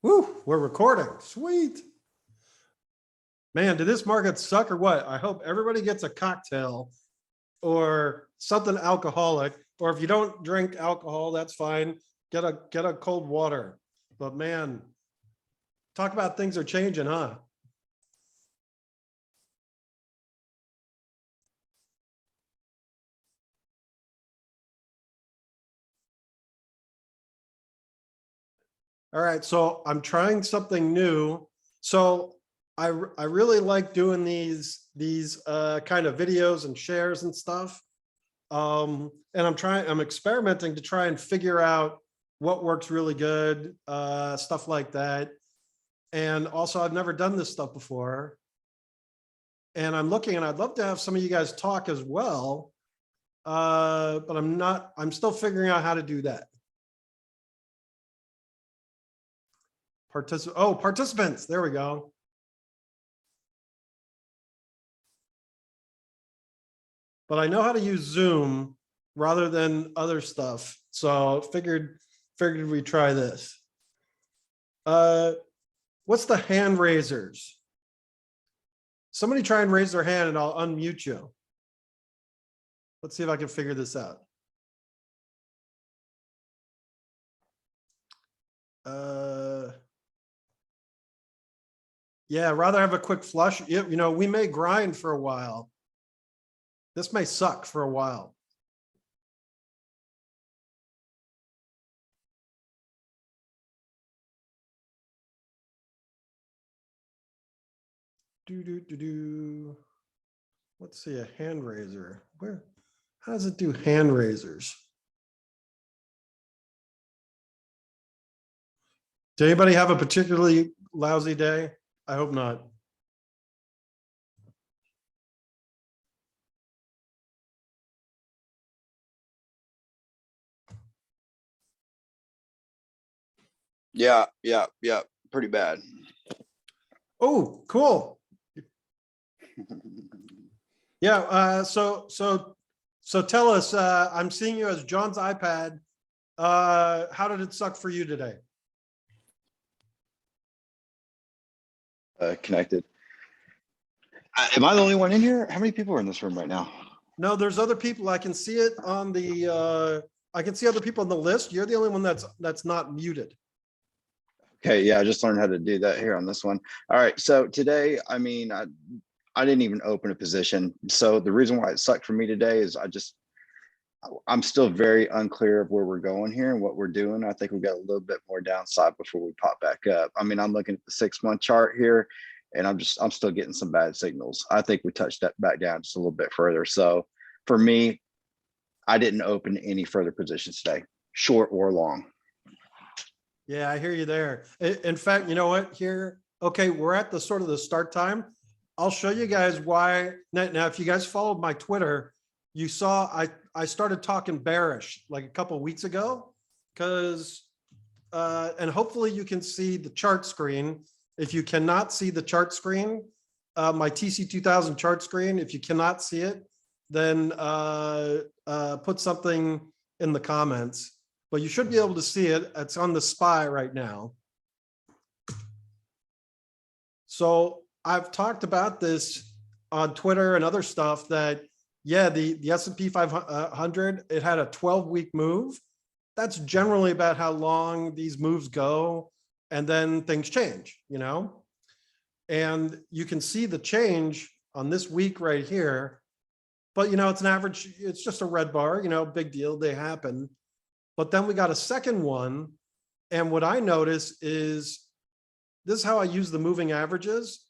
Woo, we're recording. Sweet. Man, did this market suck or what? I hope everybody gets a cocktail or something alcoholic, or if you don't drink alcohol, that's fine. Get a cold water. But man, talk about things are changing, huh? All right, so I'm trying something new. So I really like doing these kind of videos and shares and stuff. And I'm experimenting to try and figure out what works really good, stuff like that. And also I've never done this stuff before. And I'm looking, and I'd love to have some of you guys talk as well. But I'm still figuring out how to do that. Participants, there we go. But I know how to use Zoom rather than other stuff. So figured we'd try this. What's the hand raisers? Somebody try and raise their hand and I'll unmute you. Let's see if I can figure this out. Yeah, rather have a quick flush. You know, we may grind for a while. This may suck for a while. Let's see, a hand raiser. How does it do hand raisers? Does anybody have a particularly lousy day? I hope not. Yeah, pretty bad. Oh, cool. Yeah, so tell us, I'm seeing you as John's iPad. How did it suck for you today? Connected. Am I the only one in here? How many people are in this room right now? No, there's other people. I can see it on the, I can see other people on the list. You're the only one that's not muted. Okay, yeah, I just learned how to do that here on this one. All right, so today, I mean, I didn't even open a position. So the reason why it sucked for me today is I'm still very unclear of where we're going here and what we're doing. I think we've got a little bit more downside before we pop back up. I mean, I'm looking at the 6-month chart here and I'm still getting some bad signals. I think we touched that back down just a little bit further. So for me, I didn't open any further positions today, short or long. Yeah, I hear you there. In fact, you know what here? Okay, we're at the sort of the start time. I'll show you guys why. Now, if you guys followed my Twitter, you saw I started talking bearish like a couple of weeks ago because, and hopefully you can see the chart screen. If you cannot see the chart screen, my TC2000 chart screen, if you cannot see it, then put something in the comments. But you should be able to see it. It's on the SPY right now. So I've talked about this on Twitter and other stuff that, yeah, the S&P 500, it had a 12-week move. That's generally about how long these moves go. And then things change, you know? And you can see the change on this week right here. But, you know, it's an average, it's just a red bar, you know, big deal, they happen. But then we got a second one. And what I notice is this is how I use the moving averages.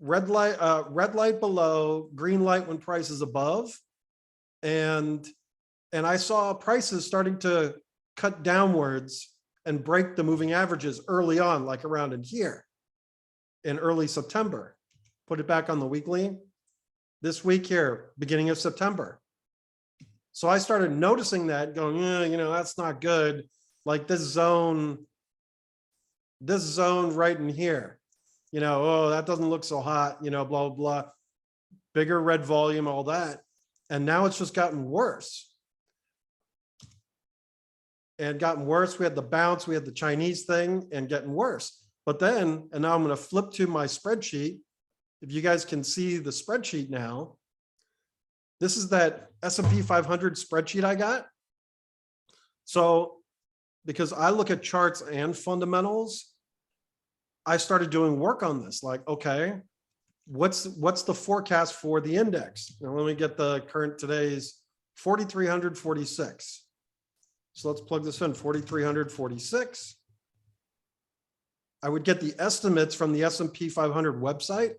Red light below, green light when price is above. And I saw prices starting to cut downwards and break the moving averages early on, like around in here in early September. Put it back on the weekly. This week here, beginning of September. So I started noticing that going, you know, that's not good. Like this zone right in here, you know, oh, that doesn't look so hot, you know, blah, blah, blah. Bigger red volume, all that. And now it's just gotten worse. and gotten worse. We had the bounce, we had the Chinese thing and getting worse. But then, and now I'm going to flip to my spreadsheet. If you guys can see the spreadsheet now, this is that S&P 500 spreadsheet I got. So because I look at charts and fundamentals, I started doing work on this. Like, okay, what's the forecast for the index? Now let me get the current today's 4,346. So let's plug this in, 4,346. I would get the estimates from the S&P 500 website,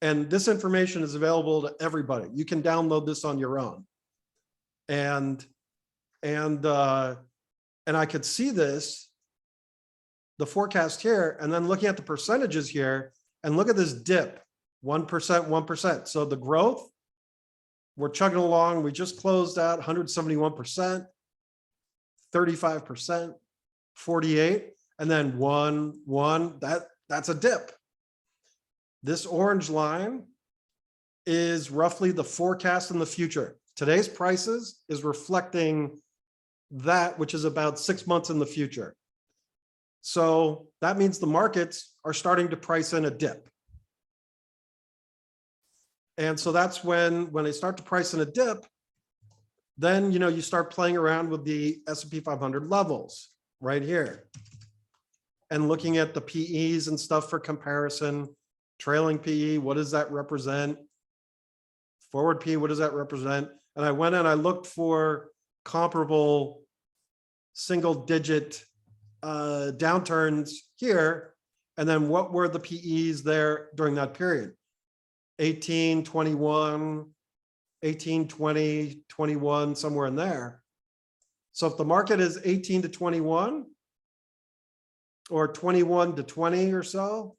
and this information is available to everybody. You can download this on your own. And I could see this, the forecast here, and then looking at the percentages here, and look at this dip, 1%, 1%. So the growth, we're chugging along. We just closed out 171%, 35%, 48, and then 1, that's a dip. This orange line is roughly the forecast in the future. Today's prices is reflecting that, which is about 6 months in the future. So that means the markets are starting to price in a dip. And so that's when they start to price in a dip, then, you know, you start playing around with the S&P 500 levels right here and looking at the PEs and stuff for comparison. Trailing PE, what does that represent? Forward PE, what does that represent? And I went and I looked for comparable single digit downturns here. And then what were the PEs there during that period? 18, 21, 18, 20, 21, somewhere in there. So if the market is 18 to 21 or 21 to 20 or so,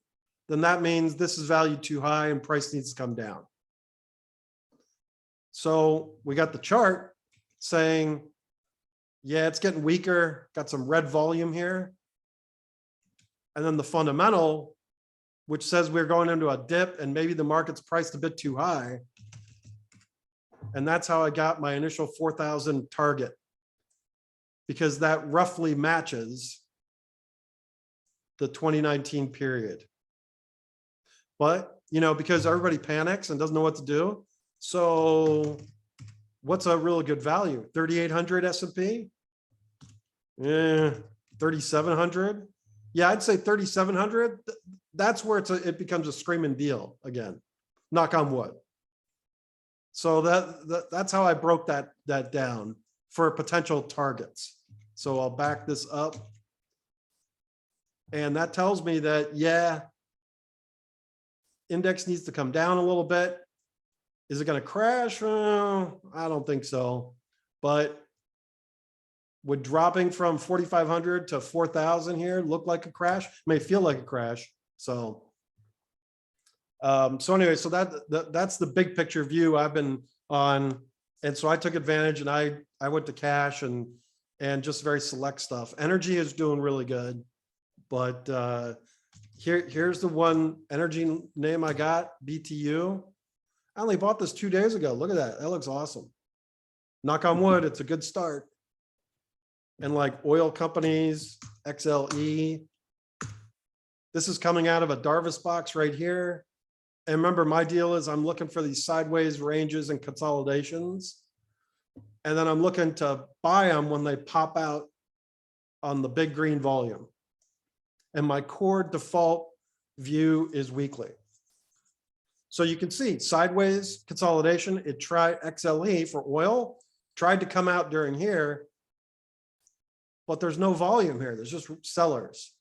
then that means this is valued too high and price needs to come down. So we got the chart saying, yeah, it's getting weaker, got some red volume here. And then the fundamental, which says we're going into a dip and maybe the market's priced a bit too high. And that's how I got my initial 4,000 target, because that roughly matches the 2019 period. But, you know, because everybody panics and doesn't know what to do. So what's a really good value? 3,800 S&P? Yeah, 3,700. Yeah, I'd say 3,700. That's where it becomes a screaming deal again. Knock on wood. So that's how I broke that down for potential targets. So I'll back this up. And that tells me that, yeah, index needs to come down a little bit. Is it going to crash? I don't think so. But would dropping from 4,500 to 4,000 here look like a crash? May feel like a crash. So anyway, so that's the big picture view I've been on. And so I took advantage and I went to cash and just very select stuff. Energy is doing really good, but here's the one energy name I got, BTU. I only bought this 2 days ago. Look at that. That looks awesome. Knock on wood, it's a good start. And like oil companies, XLE. This is coming out of a Darvas box right here. And remember, my deal is I'm looking for these sideways ranges and consolidations. And then I'm looking to buy them when they pop out on the big green volume. And my core default view is weekly. So you can see sideways consolidation. It tried XLE for oil, tried to come out during here, but there's no volume here. There's just sellers.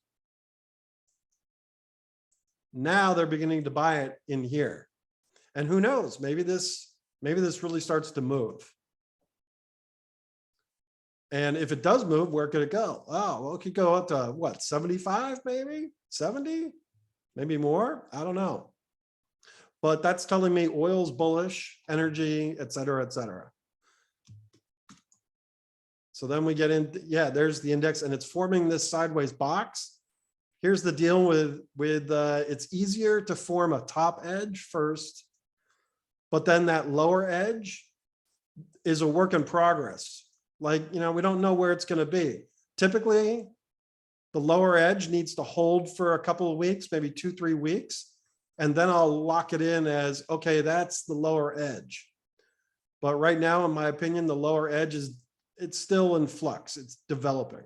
Now they're beginning to buy it in here. And who knows, maybe this really starts to move. And if it does move, where could it go? Oh, well, it could go up to what, 75 maybe, 70, maybe more, I don't know. But that's telling me oil's bullish, energy, et cetera, et cetera. So then we get in, yeah, there's the index and it's forming this sideways box. Here's the deal with it's easier to form a top edge first, but then that lower edge is a work in progress. Like, you know, we don't know where it's going to be, typically the lower edge needs to hold for a couple of weeks, maybe 2-3 weeks. And then I'll lock it in as, okay, that's the lower edge. But right now, in my opinion, the lower edge it's still in flux. It's developing.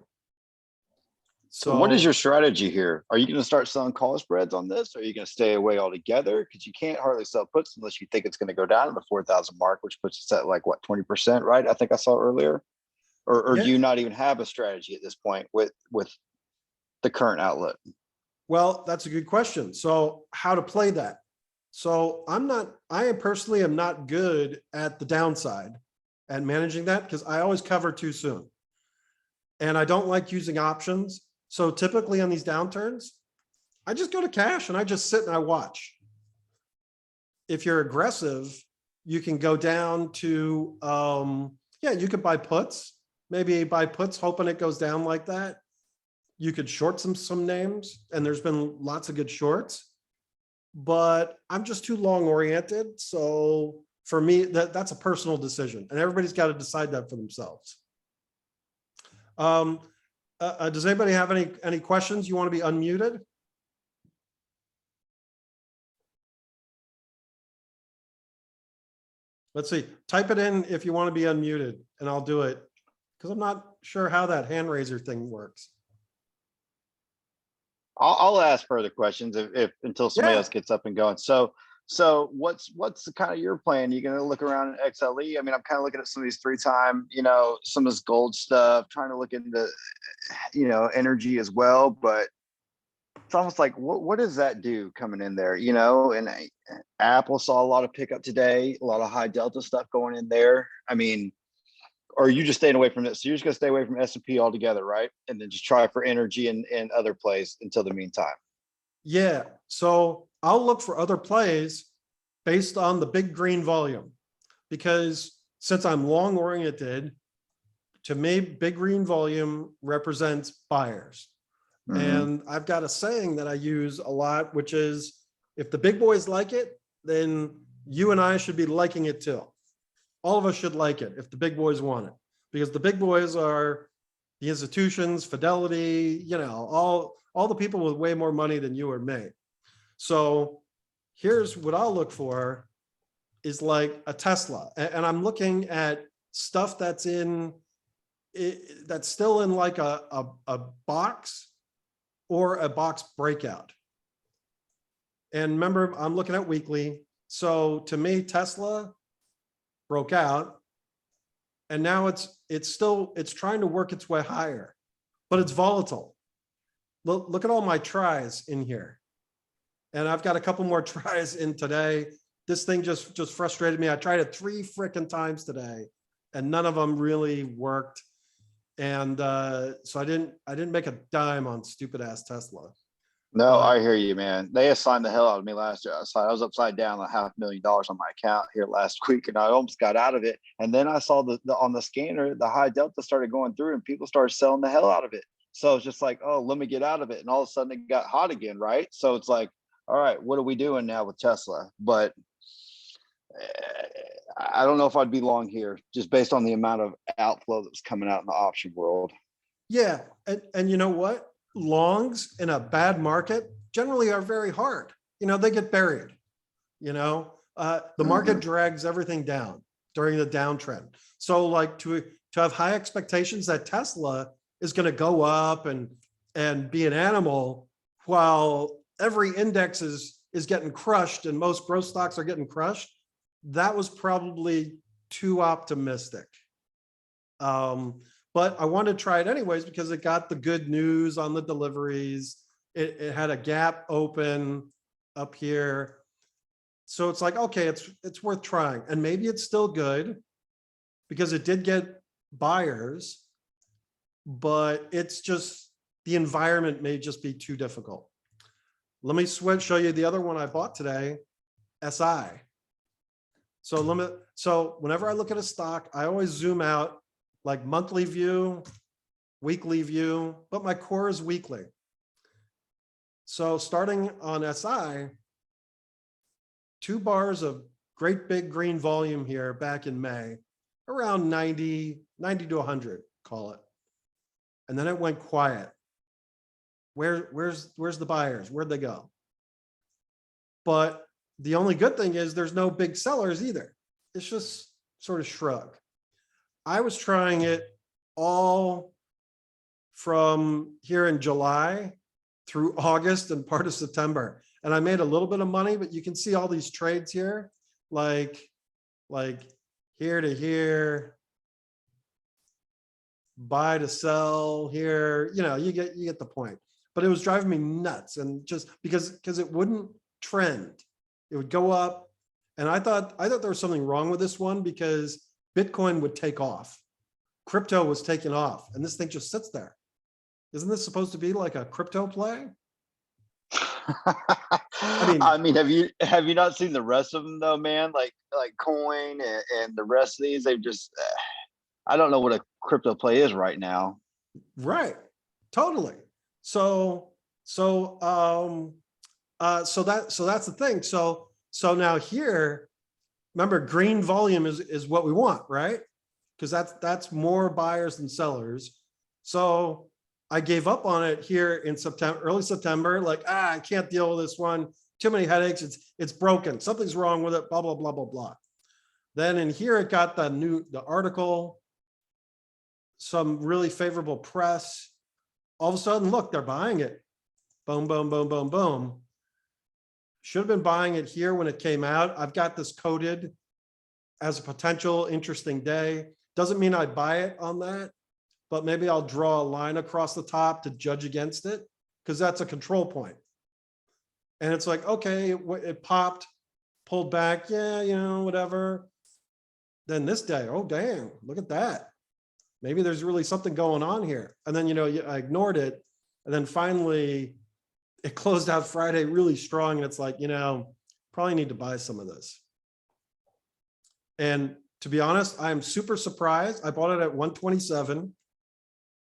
So what is So your strategy here? Are you going to start selling call spreads on this? Or are you going to stay away altogether? Because you can't hardly sell puts unless you think it's going to go down to the 4,000 mark, which puts us at like what, 20%, right? I think I saw earlier. Or yeah, do you not even have a strategy at this point with the current outlet? well, that's a good question. So how to play that? So I personally am not good at the downside at managing that because I always cover too soon. And I don't like using options. So typically on these downturns, I just go to cash and I just sit and I watch. If you're aggressive, you can go down to, yeah, you could buy puts, maybe buy puts hoping it goes down like that. You could short some names, and there's been lots of good shorts, but I'm just too long oriented. So for me, that's a personal decision, and everybody's got to decide that for themselves. Does anybody have any questions? You want to be unmuted? Let's see, type it in if you want to be unmuted and I'll do it because I'm not sure how that hand raiser thing works. I'll ask further questions if until somebody Yeah. else gets up and going. So what's the kind of your plan? You going to look around at XLE? I mean, I'm kind of looking at some of these 3-time, some of this gold stuff, trying to look into, energy as well, but it's almost like, what does that do coming in there? And Apple saw a lot of pickup today, a lot of high delta stuff going in there. I mean, or are you just staying away from this? So you're just gonna stay away from S&P altogether, right? And then just try for energy and other plays until the meantime. Yeah. So I'll look for other plays based on the big green volume, because since I'm long oriented, to me, big green volume represents buyers. And I've got a saying that I use a lot, which is if the big boys like it, then you and I should be liking it too. All of us should like it if the big boys want it, because the big boys are the institutions, Fidelity, all the people with way more money than you or me. So here's what I'll look for is like a Tesla. And I'm looking at stuff that's still in like a box or a box breakout. And remember, I'm looking at weekly. So to me, Tesla broke out, and now it's trying to work its way higher, but it's volatile. Look at all my tries in here. And I've got a couple more tries in today. This thing just frustrated me. I tried it 3 freaking times today and none of them really worked. And so I didn't make a dime on stupid ass Tesla. No, I hear you, man. They assigned the hell out of me last year. I was upside down like $500,000 on my account here last week, and I almost got out of it. And then I saw the on the scanner, the high delta started going through, and people started selling the hell out of it. So it's just like, oh, let me get out of it. And all of a sudden, it got hot again, right? So it's like, all right, what are we doing now with Tesla? But I don't know if I'd be long here, just based on the amount of outflow that was coming out in the option world. Yeah, and you know what? Longs in a bad market generally are very hard. They get buried. The market drags everything down during the downtrend. So like to have high expectations that Tesla is going to go up and be an animal while every index is getting crushed and most growth stocks are getting crushed, that was probably too optimistic. But I wanted to try it anyways because it got the good news on the deliveries. It had a gap open up here. So it's like, okay, it's worth trying. And maybe it's still good because it did get buyers, but it's just the environment may just be too difficult. Let me show you the other one I bought today, SI. So whenever I look at a stock, I always zoom out like monthly view, weekly view, but my core is weekly. So starting on SI, 2 bars of great big green volume here back in May, around 90 to 100, call it. and then it went quiet. Where's the buyers? Where'd they go? But the only good thing is there's no big sellers either. It's just sort of shrug. I was trying it all from here in July through August and part of September. And I made a little bit of money, but you can see all these trades here, like here to here, buy to sell here, you get the point. But it was driving me nuts, and just because it wouldn't trend. It would go up. And I thought there was something wrong with this one because Bitcoin would take off. Crypto was taking off, and this thing just sits there. Isn't this supposed to be like a crypto play? I mean, have you not seen the rest of them though, man? Like Coin and the rest of these, they've just, I don't know what a crypto play is right now. Right. Totally. So that's the thing. So now here, remember, green volume is what we want, right? Because that's more buyers than sellers. So I gave up on it here in September, early September, like, I can't deal with this one. Too many headaches. It's broken. Something's wrong with it, blah, blah, blah, blah, blah. Then in here, it got the article, some really favorable press. All of a sudden, look, they're buying it. Boom, boom, boom, boom, boom. Should have been buying it here when it came out. I've got this coded as a potential interesting day. Doesn't mean I'd buy it on that, but maybe I'll draw a line across the top to judge against it, because that's a control point. And it's like, okay, it popped, pulled back, yeah, whatever. Then this day, oh, damn, look at that. Maybe there's really something going on here. And then, I ignored it. And then finally, it closed out Friday really strong. And it's like, probably need to buy some of this. And to be honest, I'm super surprised. I bought it at 127.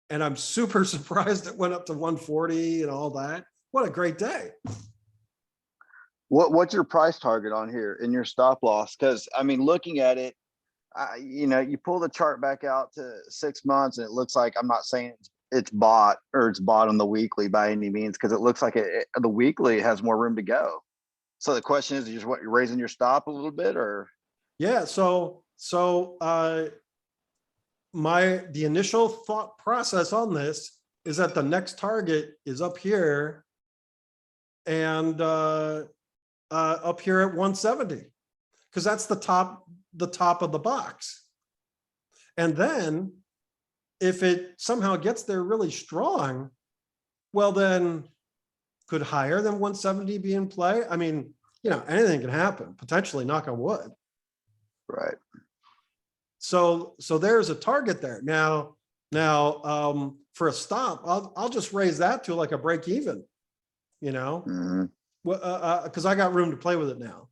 And I'm super surprised it went up to 140 and all that. What a great day. What's your price target on here in your stop loss? Because I mean, looking at it, you pull the chart back out to 6 months and it looks like, I'm not saying it's bought or it's bought on the weekly by any means, because it looks like the weekly has more room to go. So the question is, you're raising your stop a little bit, or? Yeah. So the initial thought process on this is that the next target is up here and up here at 170, because that's the top of the box. And then if it somehow gets there really strong, well, then could higher than 170 be in play? I mean, anything can happen, potentially, knock on wood. Right. So there's a target there. Now, for a stop, I'll just raise that to like a break even, Mm-hmm. because I got room to play with it now.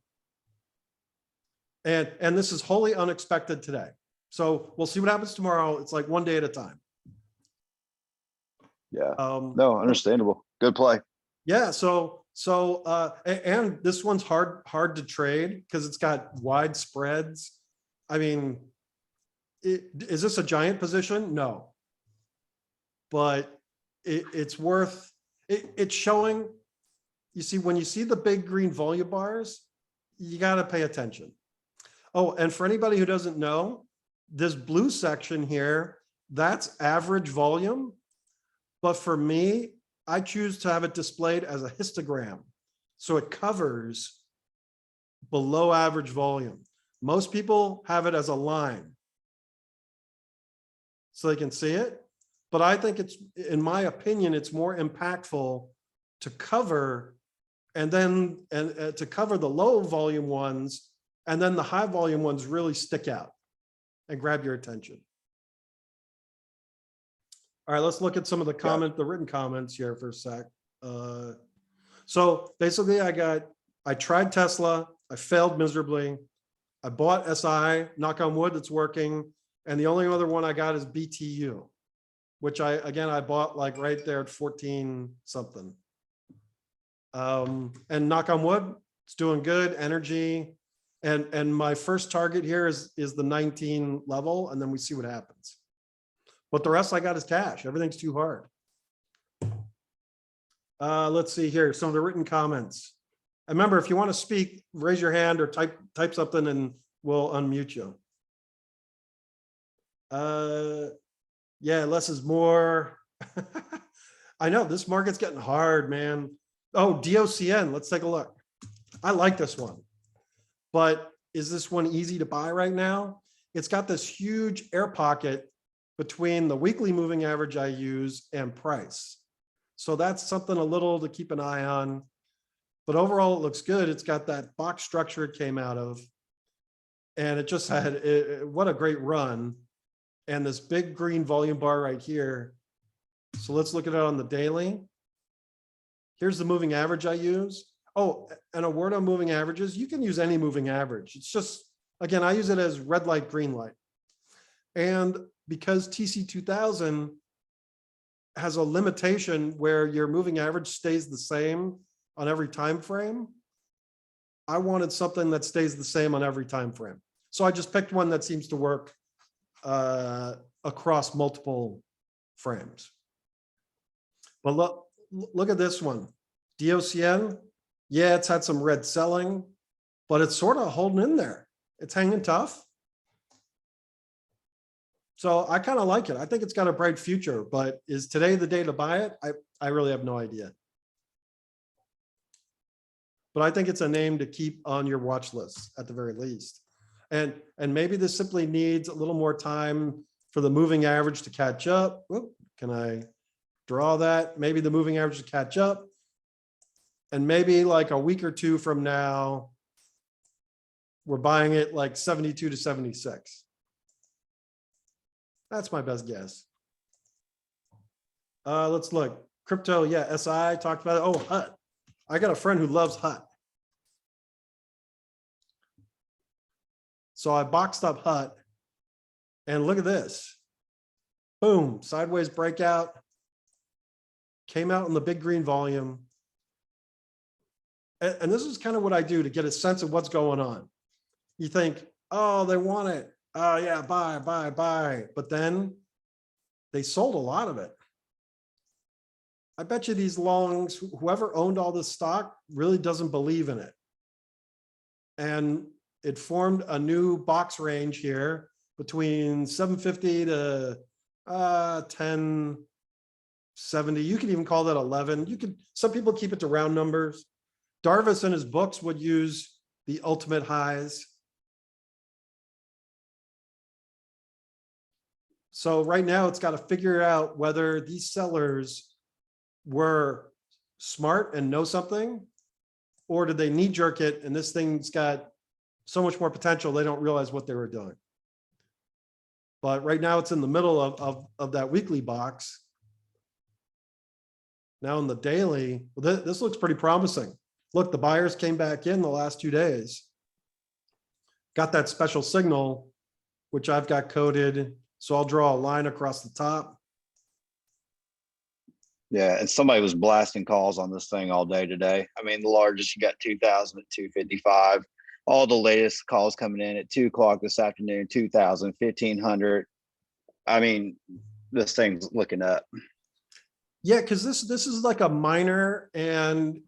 And this is wholly unexpected today. So we'll see what happens tomorrow. It's like one day at a time. Yeah. No, understandable. Good play. Yeah. And this one's hard to trade because it's got wide spreads. I mean, is this a giant position? No. But it's worth it's showing. You see, when you see the big green volume bars, you got to pay attention. Oh, and for anybody who doesn't know, this blue section here, that's average volume. But for me, I choose to have it displayed as a histogram. So it covers below average volume. Most people have it as a line so they can see it. But I think in my opinion, it's more impactful to cover to cover the low volume ones, and then the high volume ones really stick out and grab your attention. All right, let's look at some of the the written comments here for a sec. So basically I tried Tesla, I failed miserably. I bought SI, knock on wood, it's working. And the only other one I got is BTU, which I bought like right there at 14 something. And knock on wood, it's doing good. Energy. And my first target here is the 19 level, and then we see what happens. But the rest I got is cash. Everything's too hard. Let's see here, some of the written comments. And remember, if you want to speak, raise your hand or type something and we'll unmute you. Yeah, less is more. I know this market's getting hard, man. Oh, DOCN, let's take a look. I like this one, but is this one easy to buy right now? It's got this huge air pocket between the weekly moving average I use and price. So that's something a little to keep an eye on. But overall, it looks good. It's got that box structure it came out of. And it just had, what a great run. And this big green volume bar right here. So let's look at it on the daily. Here's the moving average I use. Oh, and a word on moving averages. You can use any moving average. It's just, again, I use it as red light, green light. And because TC2000 has a limitation where your moving average stays the same on every time frame, I wanted something that stays the same on every time frame. So I just picked one that seems to work across multiple frames. But look at this one, DOCN. Yeah, it's had some red selling, but it's sort of holding in there. It's hanging tough. So I kind of like it. I think it's got a bright future, but is today the day to buy it? I really have no idea. But I think it's a name to keep on your watch list at the very least. And maybe this simply needs a little more time for the moving average to catch up. Whoop, can I draw that? Maybe the moving average to catch up. And maybe like a week or two from now, we're buying it like 72 to 76. That's my best guess. Let's look. Crypto, yeah, SI talked about it. Oh, HUT. I got a friend who loves HUT. So I boxed up HUT and look at this. Boom, sideways breakout. Came out in the big green volume. And this is kind of what I do to get a sense of what's going on. You think, oh, they want it. Oh yeah, buy, buy, buy. But then they sold a lot of it. I bet you these longs, whoever owned all this stock really doesn't believe in it. And it formed a new box range here between 750 to 1070. You could even call that 11. You could, some people keep it to round numbers. Darvas in his books would use the ultimate highs. So right now it's got to figure out whether these sellers were smart and know something, or did they knee jerk it and this thing's got so much more potential they don't realize what they were doing. But right now it's in the middle of that weekly box. Now in the daily, well, this looks pretty promising. Look, the buyers came back in the last 2 days. Got that special signal, which I've got coded. So I'll draw a line across the top. Yeah, and somebody was blasting calls on this thing all day today. I mean, the largest, you got 2,000 at 255. All the latest calls coming in at 2 o'clock this afternoon, 2,000, 1,500. I mean, this thing's looking up. Yeah, because this is like a minor, and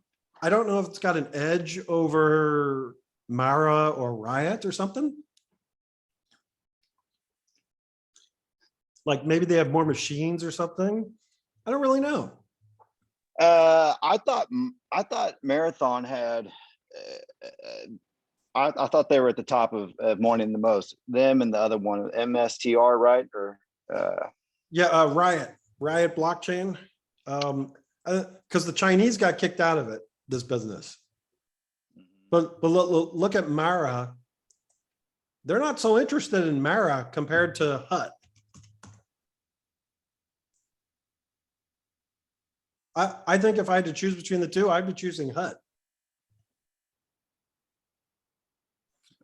I don't know if it's got an edge over Mara or Riot or something. Like maybe they have more machines or something. I don't really know. I thought Marathon had. I thought they were at the top of Morning the Most. Them and the other one, MSTR, right? Or yeah, Riot blockchain. Because the Chinese got kicked out of it, this business. But look at Mara. They're not so interested in Mara compared to HUT. I think if I had to choose between the two, I'd be choosing HUT.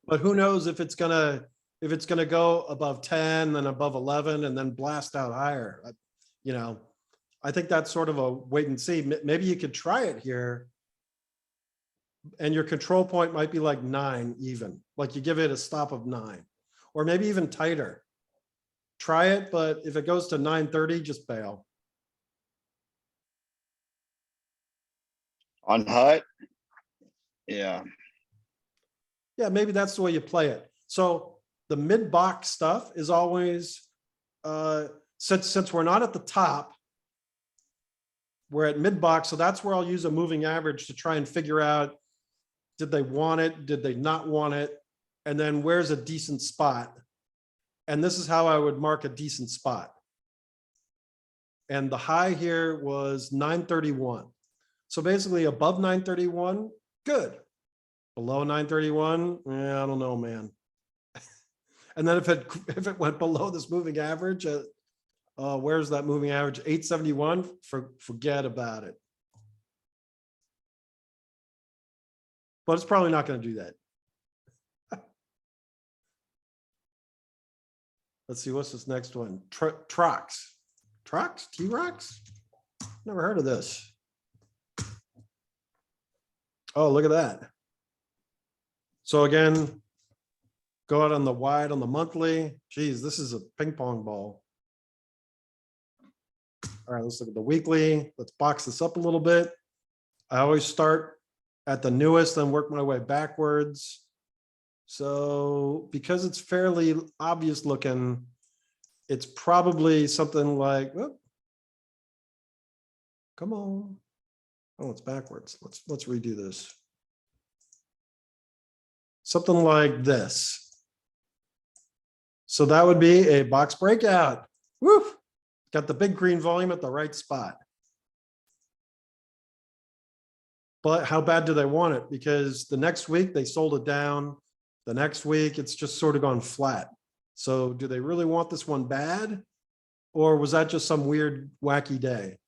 But who knows if it's gonna go above 10, then above 11, and then blast out higher. You know, I think that's sort of a wait and see. Maybe you could try it here, and your control point might be like 9 even. Like you give it a stop of 9, or maybe even tighter. try it, but if it goes to 930, just bail. On HUT. Yeah. Yeah, maybe that's the way you play it. So the mid box stuff is always, since we're not at the top, we're at mid box. So that's where I'll use a moving average to try and figure out, did they want it? Did they not want it? And then where's a decent spot? And this is how I would mark a decent spot. And the high here was 931. So basically above 931, good. Below 931, I don't know, man. And then if it went below this moving average, where's that moving average? 871, forget about it. But it's probably not going to do that. Let's see, what's this next one? Trox. Trox? T-Rox? Never heard of this. Oh, look at that. So again, go out on the wide on the monthly. Geez, this is a ping pong ball. All right, let's look at the weekly. Let's box this up a little bit. I always start at the newest and work my way backwards. So because it's fairly obvious looking, it's probably something like, oh, come on. Oh, it's backwards. Let's redo this. Something like this. So that would be a box breakout. Woo! Got the big green volume at the right spot. But how bad do they want it? Because the next week they sold it down. The next week it's just sort of gone flat. So do they really want this one bad? Or was that just some weird, wacky day?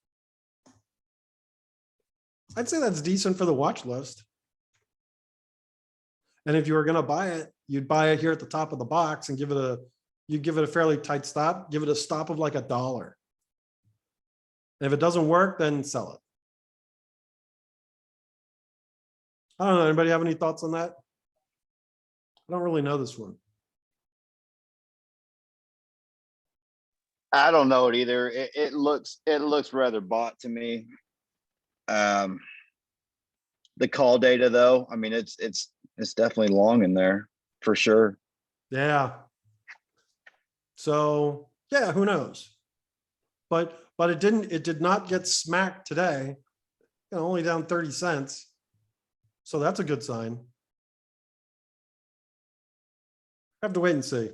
I'd say that's decent for the watch list. And if you were going to buy it, you'd buy it here at the top of the box and you'd give it a fairly tight stop, give it a stop of like $1. And if it doesn't work, then sell it. I don't know. Anybody have any thoughts on that? I don't really know this one. I don't know it either. It looks rather bought to me. The call data though, I mean, it's definitely long in there for sure. Yeah. So yeah, who knows? But it did not get smacked today. Only down 30 cents. So that's a good sign. Have to wait and see.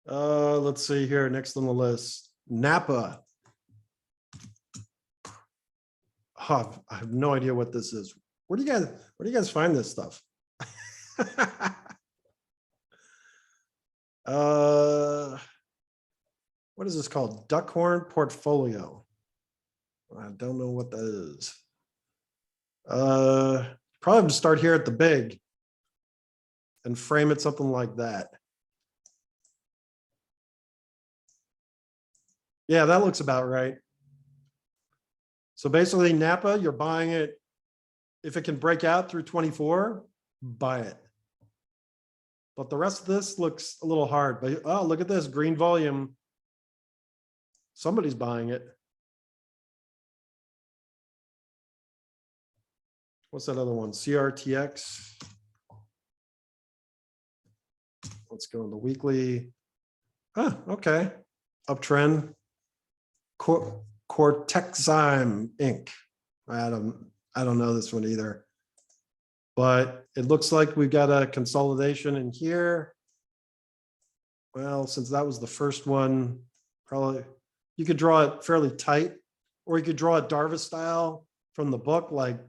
Let's see here. Next on the list, Napa. Oh, I have no idea what this is. Where do you guys find this stuff? What is this called? Duckhorn Portfolio. I don't know what that is. Probably have to start here at the big and frame it something like that. Yeah, that looks about right. So basically Napa, you're buying it. If it can break out through 24, buy it. But the rest of this looks a little hard. But oh, look at this green volume. Somebody's buying it. What's that other one? CRTX. Let's go in the weekly. Ah, okay. Uptrend. Cortexime Inc. I don't know this one either. But it looks like we've got a consolidation in here. Well, since that was the first one, probably you could draw it fairly tight, or you could draw it Darvas style from the book, like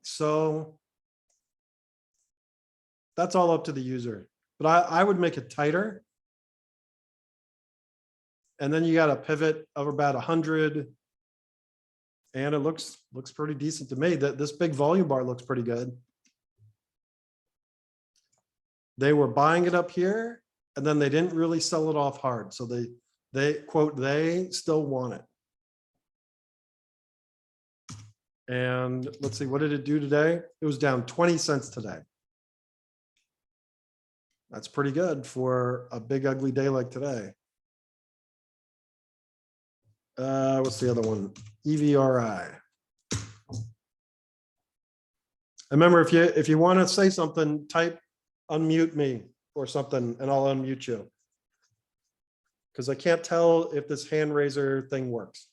so. That's all up to the user. But I would make it tighter. And then you got a pivot of about 100. And it looks pretty decent to me. That this big volume bar looks pretty good. They were buying it up here, and then they didn't really sell it off hard. So they quote, they still want it. And let's see, what did it do today? It was down 20 cents today. That's pretty good for a big ugly day like today. What's the other one? EVRI. Remember, if you want to say something, type unmute me or something, and I'll unmute you. Because I can't tell if this hand raiser thing works.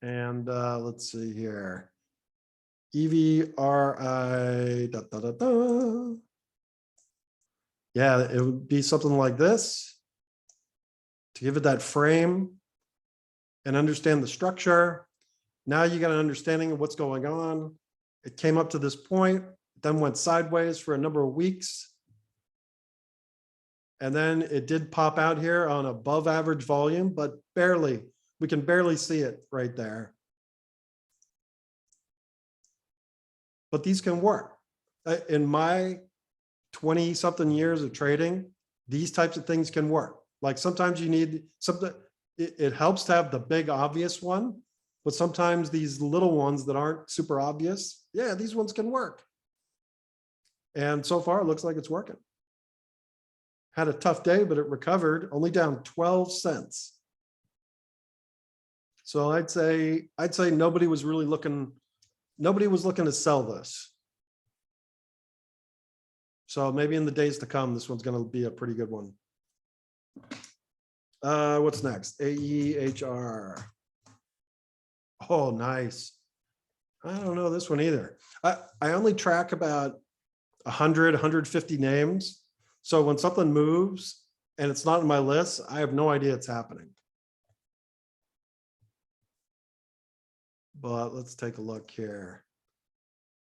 And let's see here. EVRI. Da, da, da, da. Yeah, it would be something like this to give it that frame and understand the structure. Now you got an understanding of what's going on. It came up to this point, then went sideways for a number of weeks. And then it did pop out here on above average volume, but barely. We can barely see it right there. But these can work. In my 20 something years of trading, these types of things can work. Like sometimes you need something, it helps to have the big obvious one, but sometimes these little ones that aren't super obvious, yeah, these ones can work. And so far it looks like it's working. Had a tough day, but it recovered, only down 12 cents. So I'd say nobody was really looking, nobody was looking to sell this. So maybe in the days to come, this one's going to be a pretty good one. What's next? AEHR. Oh, nice. I don't know this one either. I only track about 100, 150 names. So when something moves and it's not in my list, I have no idea it's happening. But let's take a look here.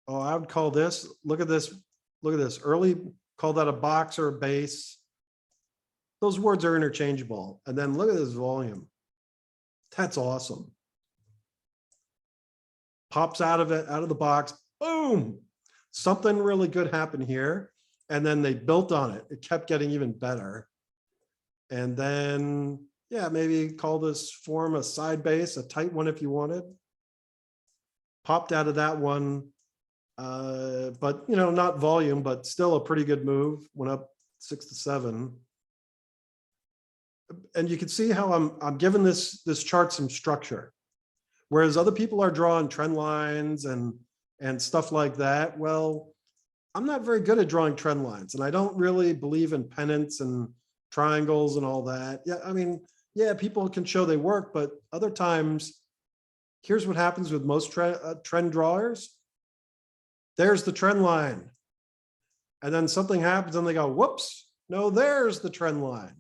Oh, I would call this, look at this, look at this. Early, call that a box or a base. Those words are interchangeable. And then look at this volume. That's awesome. Pops out of it, out of the box, boom. Something really good happened here. And then they built on it. It kept getting even better. And then, yeah, maybe call this form a side base, a tight one if you wanted. Popped out of that one, but you know, not volume, but still a pretty good move. Went up 6 to 7. And you can see how I'm giving this chart some structure. Whereas other people are drawing trend lines and stuff like that. Well, I'm not very good at drawing trend lines, and I don't really believe in pennants and triangles and all that. Yeah, I mean, yeah, people can show they work, but other times, here's what happens with most trend drawers. There's the trend line. And then something happens and they go, whoops, no, there's the trend line.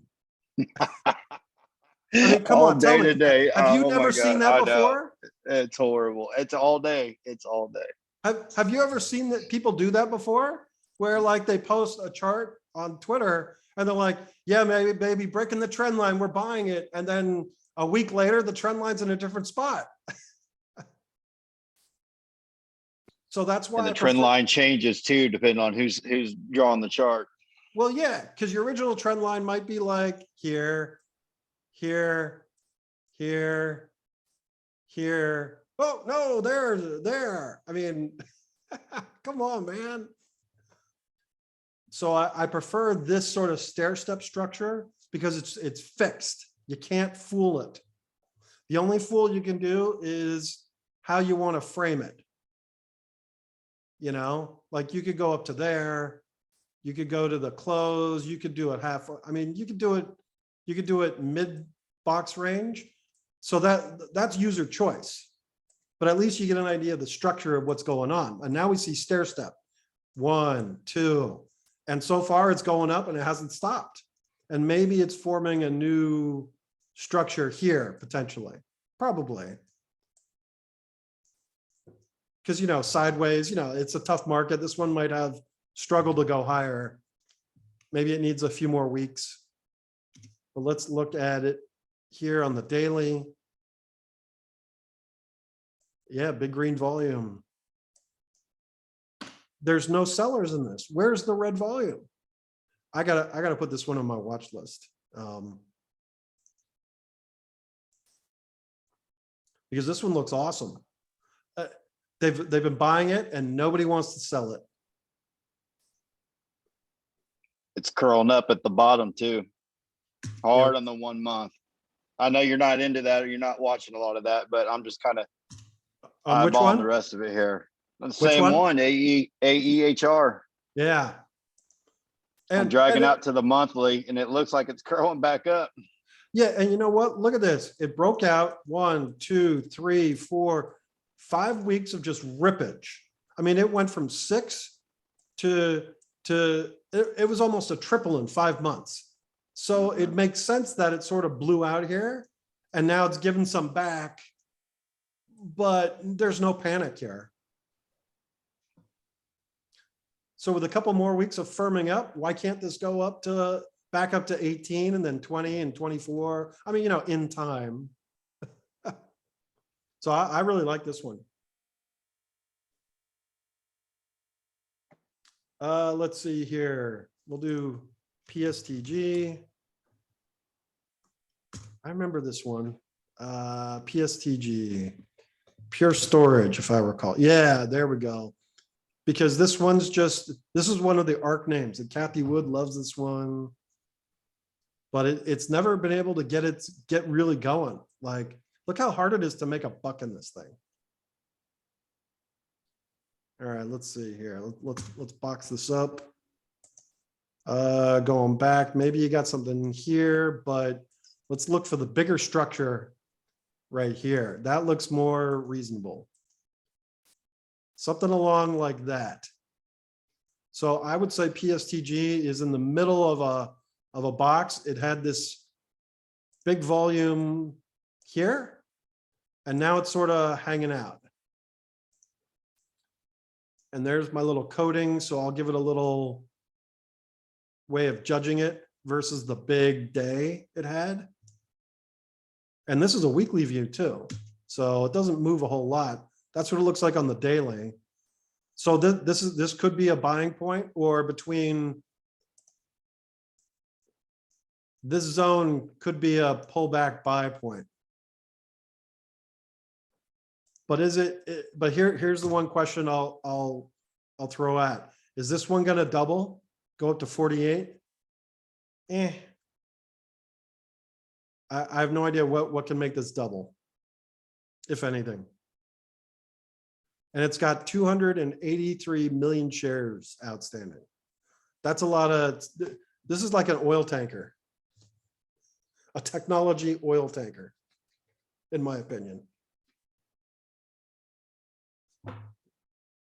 I mean, come all on, day tell me. today. Have you Oh never my seen God, that before? It's horrible. It's all day. It's all day. Have you ever seen that people do that before? Where like they post a chart on Twitter and they're like, yeah, maybe baby, breaking the trend line, we're buying it. And then a week later, the trend line's in a different spot. So that's why And the trend line changes too, depending on who's drawing the chart. Well, yeah, because your original trend line might be like here, here, here, here. Oh, no, there. I mean, come on, man. So I prefer this sort of stair-step structure because it's fixed. You can't fool it. The only fool you can do is how you want to frame it. You know, like you could go up to there. You could go to the close. You could do it half. I mean, you could do it mid box range. So that's user choice. But at least you get an idea of the structure of what's going on. And now we see stair step. 1, 2. And so far it's going up and it hasn't stopped. And maybe it's forming a new structure here, potentially. Probably. Because, you know, sideways, you know, it's a tough market. This one might have struggled to go higher. Maybe it needs a few more weeks. But let's look at it here on the daily. Yeah, big green volume. There's no sellers in this. Where's the red volume? I gotta put this one on my watch list. Because this one looks awesome. they've been buying it and nobody wants to sell it. It's curling up at the bottom too. Hard on the 1 month. I know you're not into that or you're not watching a lot of that, but I'm just kind of Which eyeballing one? the rest of it here. The Which same one, AEHR. Yeah. I'm dragging out to the monthly and it looks like it's curling back up. Yeah, and you know what? Look at this. It broke out 1, 2, 3, 4, 5 weeks of just rippage. I mean, it went from 6 to it was almost a triple in 5 months. So it makes sense that it sort of blew out here and now it's given some back, but there's no panic here. So with a couple more weeks of firming up, why can't this go up to back up to 18 and then 20 and 24? I mean, you know, in time. So I really like this one. Let's see here. We'll do PSTG. I remember this one. PSTG. Pure Storage, if I recall. Yeah, there we go. Because this one's just, this is one of the ARC names, and Kathy Wood loves this one. But it's never been able to get really going. Like, look how hard it is to make a buck in this thing. All right, let's see here. Let's box this up. Going back, maybe you got something here, but let's look for the bigger structure right here. That looks more reasonable. Something along like that. So I would say PSTG is in the middle of a box. It had this big volume here, and now it's sort of hanging out. And there's my little coding. So I'll give it a little way of judging it versus the big day it had. And this is a weekly view too. So it doesn't move a whole lot. That's what it looks like on the daily. So this could be a buying point, or between this zone could be a pullback buy point. But is it, but here's the one question I'll throw at. Is this one going to double, go up to 48? I have no idea what can make this double, if anything. And it's got 283 million shares outstanding. That's a lot of, this is like an oil tanker, a technology oil tanker, in my opinion.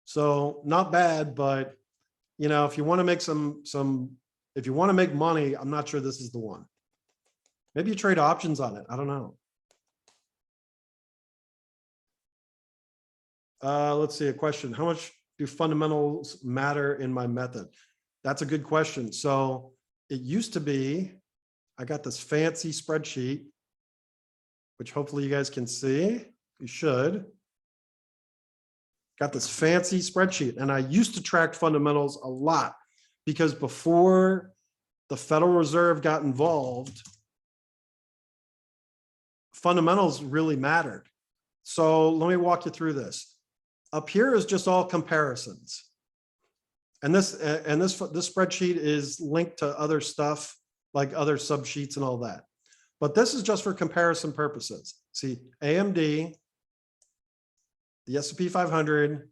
So not bad, but you know, if you want to make if you want to make money, I'm not sure this is the one. Maybe you trade options on it. I don't know. Let's see, a question. How much do fundamentals matter in my method? That's a good question. So it used to be, I got this fancy spreadsheet, which hopefully you guys can see. You should. Got this fancy spreadsheet, and I used to track fundamentals a lot because before the Federal Reserve got involved, fundamentals really mattered. So let me walk you through this. Up here is just all comparisons. And this spreadsheet is linked to other stuff, like other subsheets and all that. But this is just for comparison purposes. See, AMD, the S&P 500,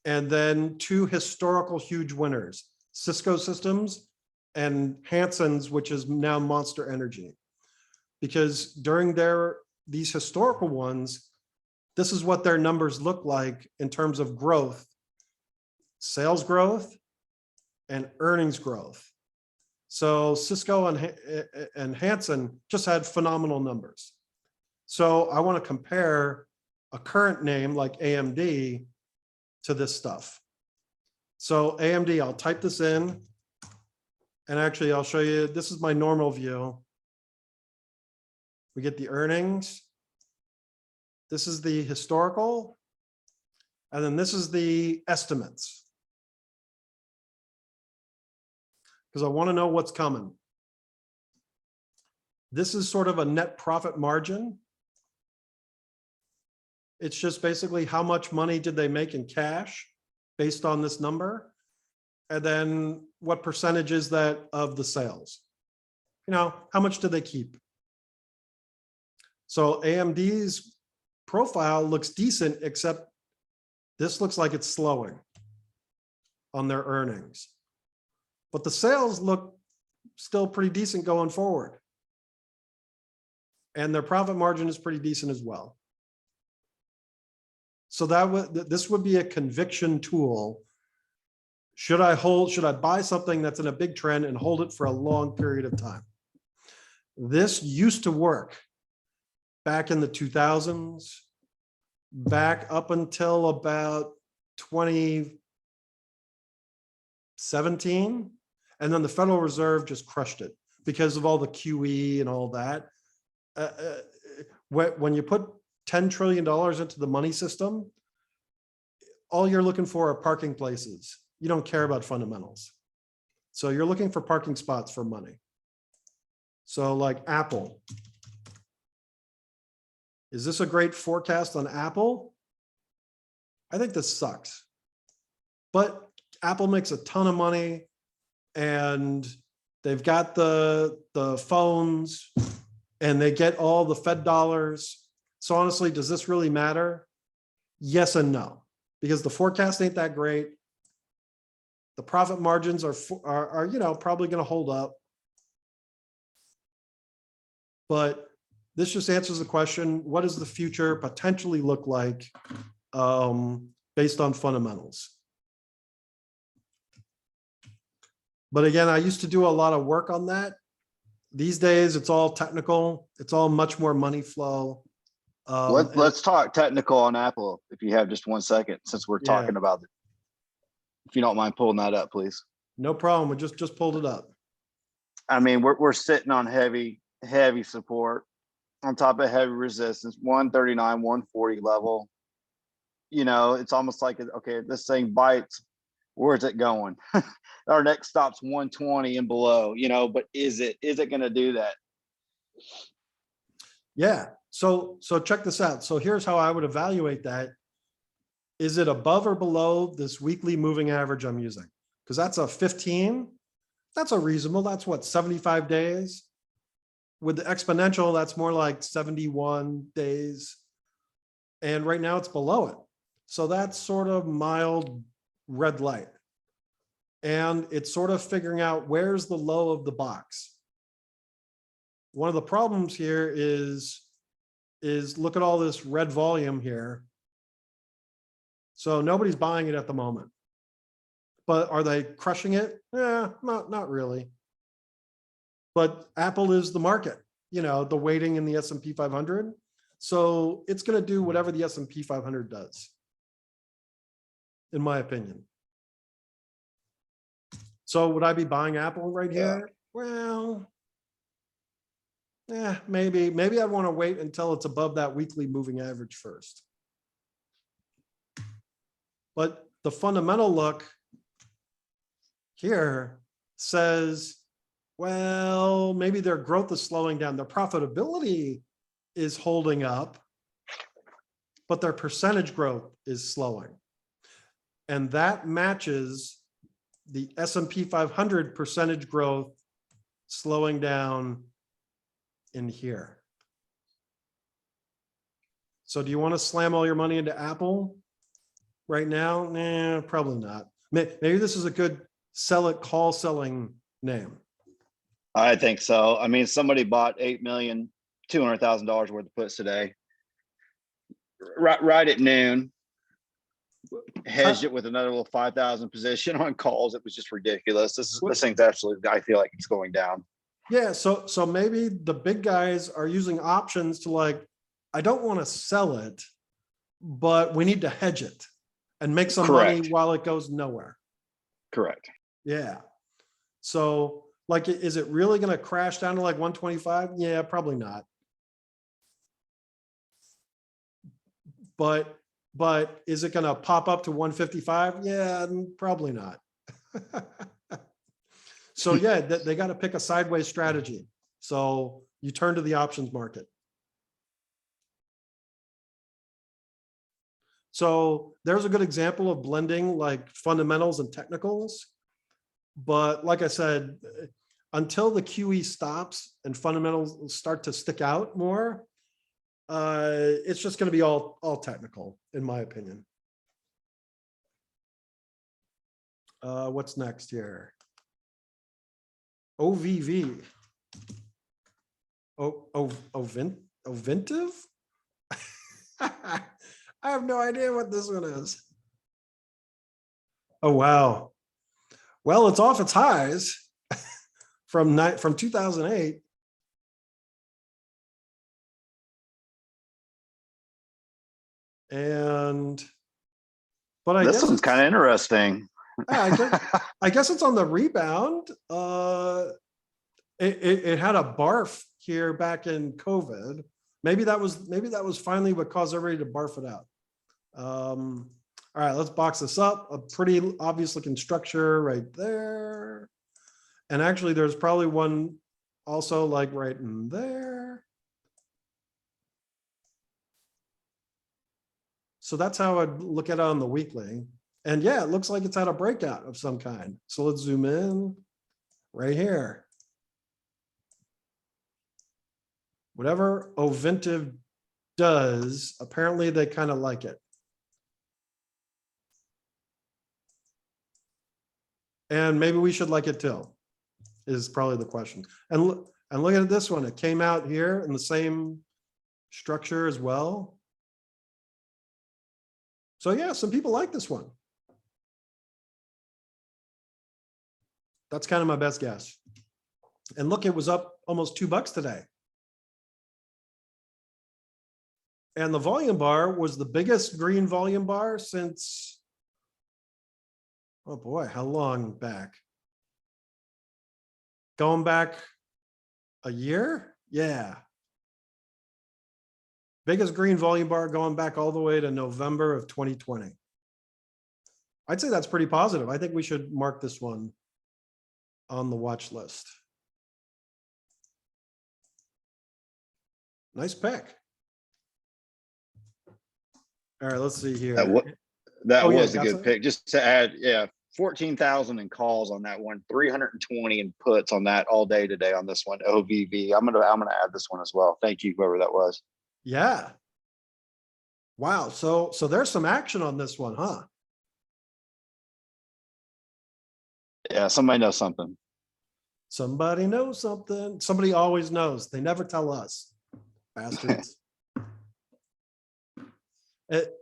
and then two historical huge winners, Cisco Systems and Hanson's, which is now Monster Energy. Because during these historical ones, this is what their numbers look like in terms of growth, sales growth, and earnings growth. So Cisco and Hanson just had phenomenal numbers. So I want to compare a current name like AMD to this stuff. So AMD, I'll type this in, and actually I'll show you, this is my normal view. We get the earnings. This is the historical, and then this is the estimates. Because I want to know what's coming. This is sort of a net profit margin. It's just basically how much money did they make in cash based on this number? And then what percentage is that of the sales? You know, how much did they keep? So AMD's profile looks decent, except this looks like it's slowing on their earnings. But the sales look still pretty decent going forward. And their profit margin is pretty decent as well. So this would be a conviction tool. Should I buy something that's in a big trend and hold it for a long period of time? This used to work back in the 2000s, back up until about 2017. And then the Federal Reserve just crushed it because of all the QE and all that. When you put $10 trillion into the money system, all you're looking for are parking places. You don't care about fundamentals. So you're looking for parking spots for money. So like Apple. Is this a great forecast on Apple? I think this sucks. But Apple makes a ton of money and they've got the phones and they get all the Fed dollars. So honestly, does this really matter? Yes and no, because the forecast ain't that great. The profit margins are probably going to hold up. But this just answers the question, what does the future potentially look like based on fundamentals? But again, I used to do a lot of work on that. These days, it's all technical. It's all much more money flow. Let's talk technical on Apple, if you have just 1 second, since we're talking about it. If you don't mind pulling that up, please. No problem. We just pulled it up. I mean, we're sitting on heavy support on top of heavy resistance, 139, 140 level. You know, it's almost like, okay, this thing bites. Where's it going? Our next stop's 120 and below, you know, but is it going to do that? Yeah. So check this out. So here's how I would evaluate that. Is it above or below this weekly moving average I'm using? Because that's a 15. That's a reasonable. That's what, 75 days? With the exponential, that's more like 71 days. And right now it's below it. So that's sort of mild red light. And it's sort of figuring out where's the low of the box. One of the problems here is look at all this red volume here. So nobody's buying it at the moment. But are they crushing it? Not really. But Apple is the market, you know, the weighting in the S&P 500. So it's going to do whatever the S&P 500 does, in my opinion. So would I be buying Apple right here? Well, maybe I'd want to wait until it's above that weekly moving average first. But the fundamental look here says, well, maybe their growth is slowing down. Their profitability is holding up, but their percentage growth is slowing. And that matches the S&P 500 percentage growth slowing down in here. So do you want to slam all your money into Apple right now? Nah, probably not. Maybe this is a good sell it, call selling name. I think so. I mean, somebody bought $8,200,000 worth of puts today. Right at noon. Hedged it with another little 5,000 position on calls. It was just ridiculous. This thing's absolutely, I feel like it's going down. Yeah, so maybe the big guys are using options to like, I don't want to sell it, but we need to hedge it and make some money while it goes nowhere. Correct. Yeah. So like, is it really going to crash down to like 125? Yeah, probably not. But is it going to pop up to 155? Yeah, probably not. So yeah, they got to pick a sideways strategy. So you turn to the options market. So there's a good example of blending like fundamentals and technicals. But like I said, until the QE stops and fundamentals start to stick out more, it's just going to be all technical, in my opinion. What's next here? OVV. Oventive? I have no idea what this one is. Oh, wow. Well, it's off its highs from 2008. But I This guess one's kind of interesting. I guess it's on the rebound. It had a barf here back in COVID. Maybe that was finally what caused everybody to barf it out. All right, let's box this up. A pretty obvious looking structure right there. And actually there's probably one also like right in there. So that's how I'd look at it on the weekly. And yeah, it looks like it's had a breakout of some kind. So let's zoom in right here. Whatever Oventive does, apparently they kind of like it. And maybe we should like it too, is probably the question. And look at this one. It came out here in the same structure as well. So yeah, some people like this one. That's kind of my best guess. And look, it was up almost $2 today. And the volume bar was the biggest green volume bar since, oh boy, how long back? Going back a year? Yeah. Biggest green volume bar going back all the way to November of 2020. I'd say that's pretty positive. I think we should mark this one on the watch list. Nice pick. All right, let's see here. That Oh, yeah, was a got good some? pick. Just to add, yeah, 14,000 in calls on that one, 320 in puts on that all day today on this one. OVV. I'm gonna add this one as well. Thank you, whoever that was. Yeah. Wow. So there's some action on this one, huh? Yeah, somebody knows something. Somebody knows something. Somebody always knows. They never tell us. Bastards.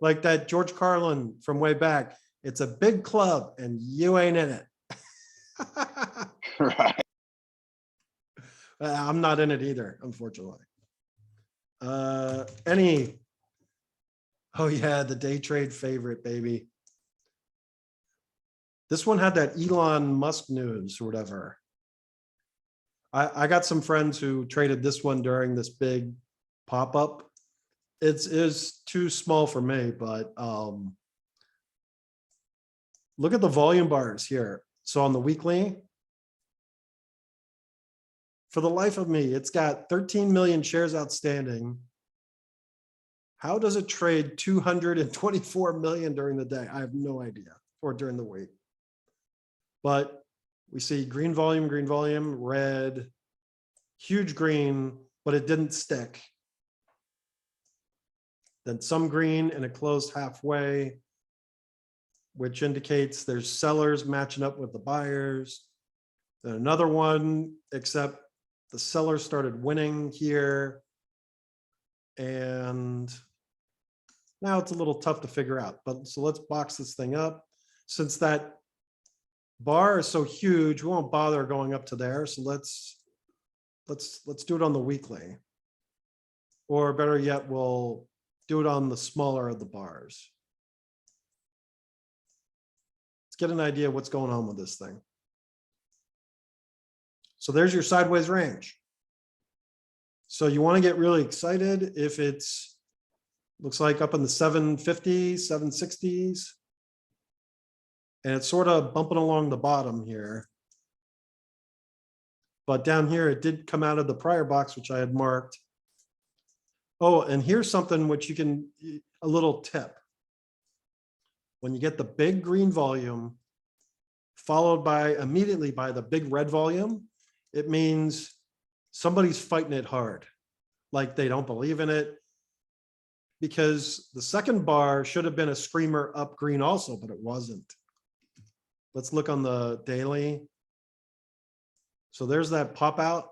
Like that George Carlin from way back. It's a big club and you ain't in it. Right. I'm not in it either, unfortunately. Oh yeah, the day trade favorite, baby. This one had that Elon Musk news or whatever. I got some friends who traded this one during this big pop-up. It is too small for me, but look at the volume bars here. So on the weekly, for the life of me, it's got 13 million shares outstanding. How does it trade 224 million during the day? I have no idea, or during the week. But we see green volume, red, huge green, but it didn't stick. Then some green and it closed halfway, which indicates there's sellers matching up with the buyers. Then another one, except the sellers started winning here. And now it's a little tough to figure out, but so let's box this thing up. Since that bar is so huge, we won't bother going up to there. So let's do it on the weekly, or better yet, we'll do it on the smaller of the bars. Let's get an idea of what's going on with this thing. So there's your sideways range. So you want to get really excited if it's looks like up in the 750s, 760s. And it's sort of bumping along the bottom here. But down here, it did come out of the prior box, which I had marked. Oh, and here's something which you can, a little tip. when you get the big green volume followed by immediately by the big red volume, it means somebody's fighting it hard. Like they don't believe in it. Because the second bar should have been a screamer up green also, but it wasn't. Let's look on the daily. So there's that pop out.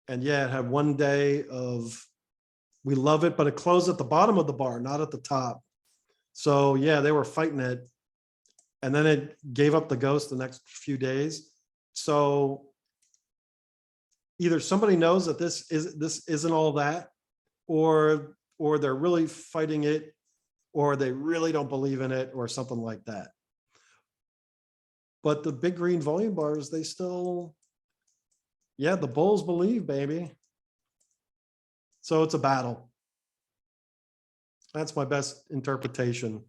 And yeah, it had 1 day of, we love it, but it closed at the bottom of the bar, not at the top. So yeah, they were fighting it. And then it gave up the ghost the next few days. So either somebody knows that this isn't all that, or they're really fighting it, or they really don't believe in it, or something like that. But the big green volume bars, they still, yeah, the bulls believe, baby. So it's a battle. That's my best interpretation.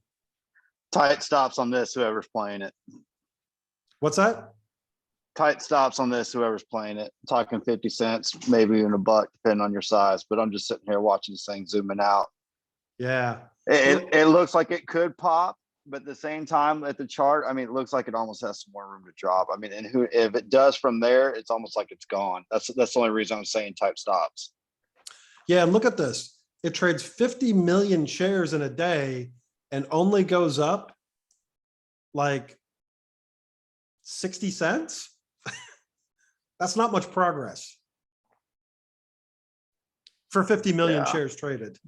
Tight stops on this, whoever's playing it. What's that? Tight stops on this, whoever's playing it. Talking 50 cents, maybe even $1, depending on your size. But I'm just sitting here watching this thing zooming out. Yeah. It looks like it could pop, but at the same time, at the chart, I mean, it looks like it almost has some more room to drop. I mean, and if it does from there, it's almost like it's gone. That's the only reason I'm saying type stops. Yeah, and look at this. It trades 50 million shares in a day and only goes up like 60 cents. That's not much progress for 50 million shares traded.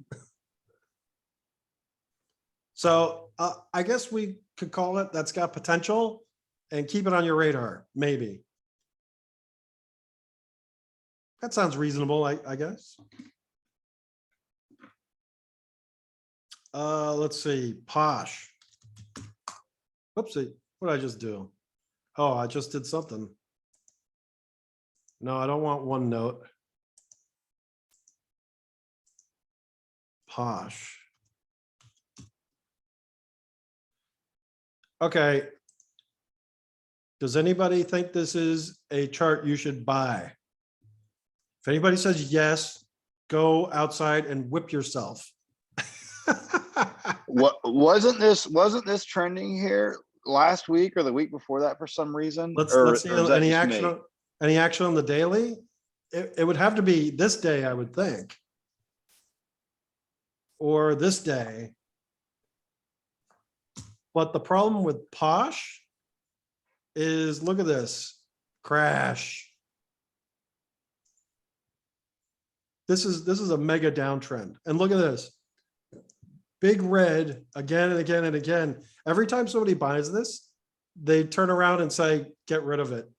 So I guess we could call it, that's got potential, and keep it on your radar, maybe. That sounds reasonable, I guess. Let's see, Posh. Whoopsie, what did I just do? Oh, I just did something. No, I don't want OneNote. Posh. Okay. Does anybody think this is a chart you should buy? If anybody says yes, go outside and whip yourself. What wasn't this trending here last week or the week before that for some reason? Let's see is that any just action. me? Any action on the daily? It would have to be this day, I would think, or this day. But the problem with Posh is, look at this crash. This is a mega downtrend, and look at this. Big red again and again and again. Every time somebody buys this, they turn around and say, get rid of it.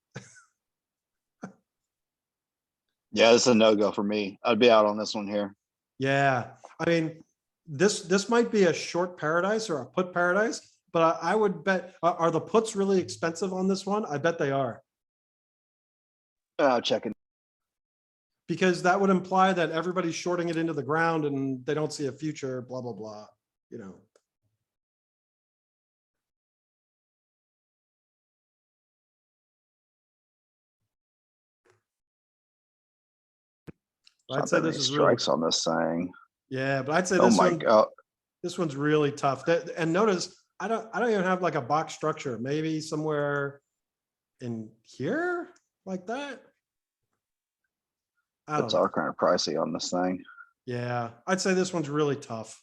Yeah, this is a no-go for me. I'd be out on this one here. Yeah. I mean, this might be a short paradise or a put paradise, but I would bet, are the puts really expensive on this one? I bet they are. Checking. Because that would imply that everybody's shorting it into the ground and they don't see a future, blah, blah, blah, you know. I'd say this is strikes on this thing. Yeah, but I'd say Oh this my one, God. this one's really tough. And notice, I don't even have like a box structure, maybe somewhere in here like that. It's all kind of pricey on this thing. Yeah, I'd say this one's really tough.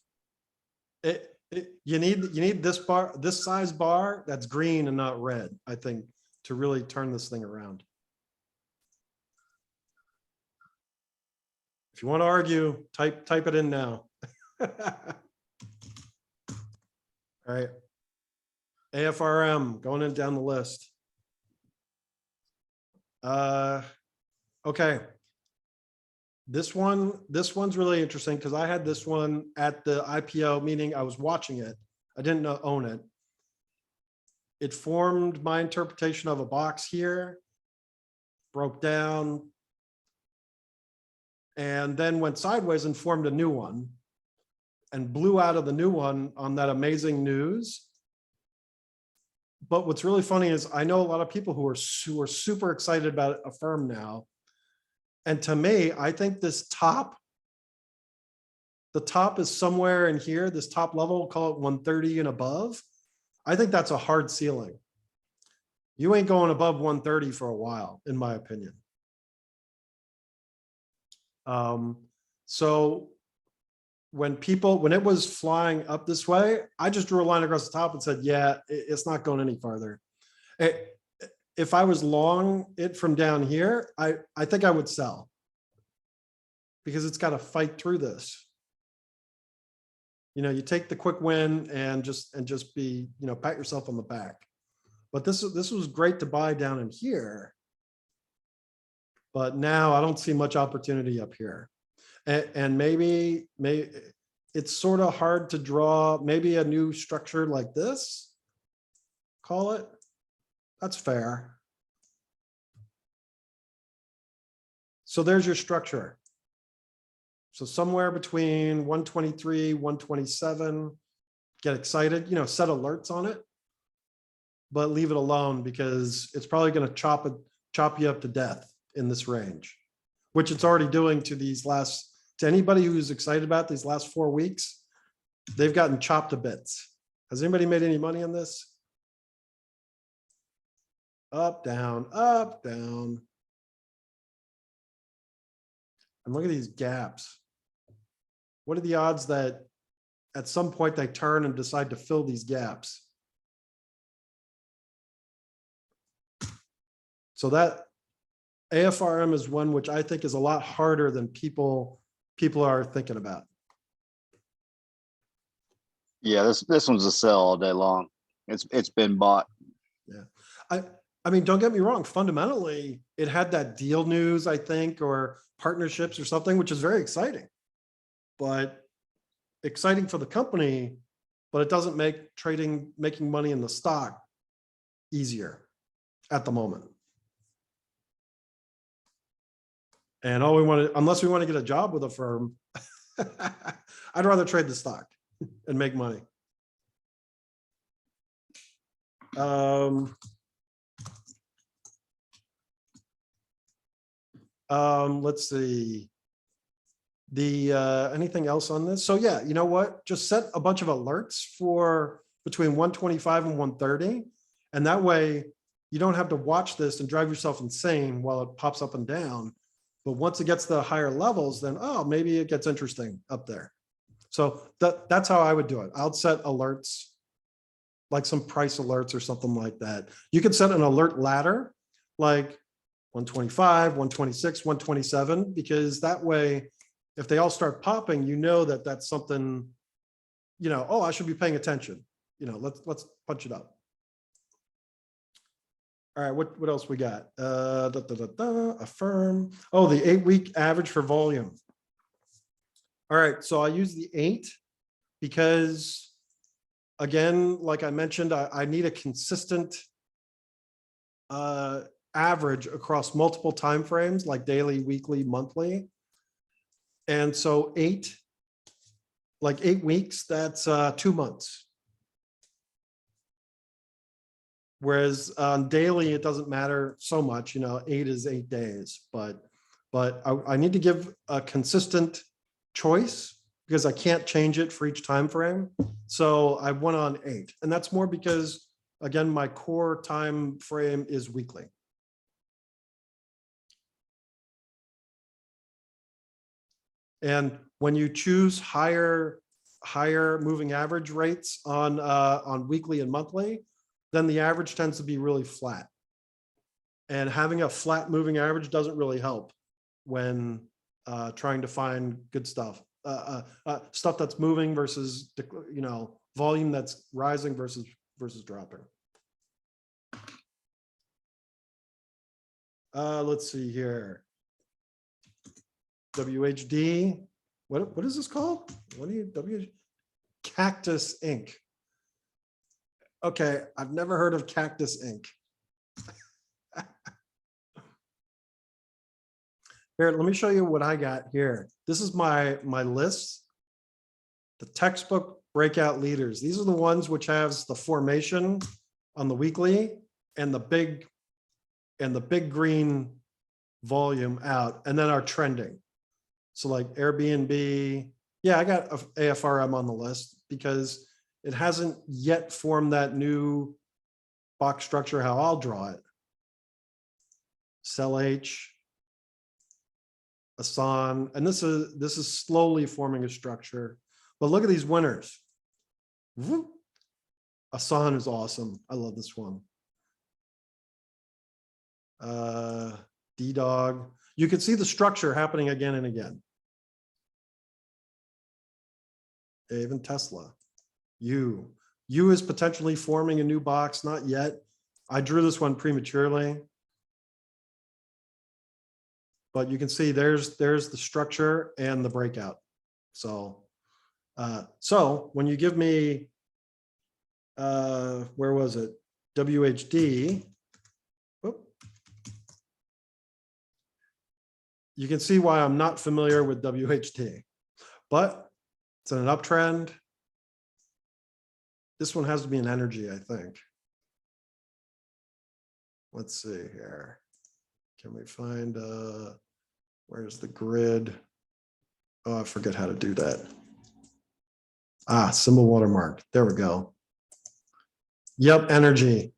You need this bar, this size bar that's green and not red, I think, to really turn this thing around. If you want to argue, type it in now. All right. AFRM going in down the list. Okay. This one's really interesting because I had this one at the IPO, meaning I was watching it. I didn't own it. It formed my interpretation of a box here, broke down, and then went sideways and formed a new one and blew out of the new one on that amazing news. But what's really funny is I know a lot of people who are super excited about Affirm now. And to me, I think this top the top is somewhere in here, this top level, call it 130 and above. I think that's a hard ceiling. You ain't going above 130 for a while, in my opinion. So when it was flying up this way, I just drew a line across the top and said, yeah, it's not going any farther. If I was long it from down here, I think I would sell, because it's got to fight through this. You know, you take the quick win and just be, you know, pat yourself on the back. But this was great to buy down in here. But now I don't see much opportunity up here. And maybe it's sort of hard to draw maybe a new structure like this, call it. That's fair. So there's your structure. So somewhere between 123, 127, get excited, you know, set alerts on it, but leave it alone, because it's probably going to chop you up to death in this range, which it's already doing to anybody who's excited about these last 4 weeks. They've gotten chopped to bits. Has anybody made any money on this? Up, down, up, down. And look at these gaps. What are the odds that at some point they turn and decide to fill these gaps? So that AFRM is one which I think is a lot harder than people are thinking about. Yeah, this one's a sell all day long. It's been bought. Yeah, I mean, don't get me wrong. Fundamentally, it had that deal news, I think, or partnerships or something, which is very exciting. But exciting for the company, but it doesn't make making money in the stock easier at the moment. And all we want to, unless we want to get a job with a firm, I'd rather trade the stock and make money. Let's see. Anything else on this? So yeah, you know what? Just set a bunch of alerts for between 125 and 130. And that way you don't have to watch this and drive yourself insane while it pops up and down. But once it gets to the higher levels, then, oh, maybe it gets interesting up there. So that's how I would do it. I'll set alerts, like some price alerts or something like that. You could set an alert ladder, like 125, 126, 127, because that way, if they all start popping, you know that that's something, you know, oh, I should be paying attention. You know, let's punch it up. All right, what else we got? Affirm. Oh, the 8-week average for volume. All right, so I use the 8 because, again, like I mentioned, I need a consistent average across multiple time frames, like daily, weekly, monthly. And so 8 weeks, that's 2 months. Whereas on daily, it doesn't matter so much, you know, 8 is 8 days, but I need to give a consistent choice because I can't change it for each time frame. So I went on 8, and that's more because, again, my core time frame is weekly. And when you choose higher moving average rates on weekly and monthly, then the average tends to be really flat. And having a flat moving average doesn't really help when trying to find good stuff. Stuff that's moving versus, you know, volume that's rising versus dropping. Let's see here. WHD. What is this called? What do you Cactus Inc. Okay, I've never heard of Cactus Inc. Here, let me show you what I got here. This is my list. The textbook breakout leaders. These are the ones which has the formation on the weekly and the big green volume out, and then are trending. So like Airbnb, Yeah, I got AFRM on the list because it hasn't yet formed that new box structure how I'll draw it. Cell H, Asan, and this is slowly forming a structure. But look at these winners. Whoop. Asan is awesome. I love this one. D-Dog. You can see the structure happening again and again. Even Tesla. U is potentially forming a new box, not yet. I drew this one prematurely. But you can see there's the structure and the breakout. So when you give me where was it? WHD. Whoop. You can see why I'm not familiar with WHD, but it's in an uptrend. This one has to be an energy, I think. Let's see here. Can we find where's the grid? Oh, I forget how to do that. Symbol watermark. There we go. Yep, energy.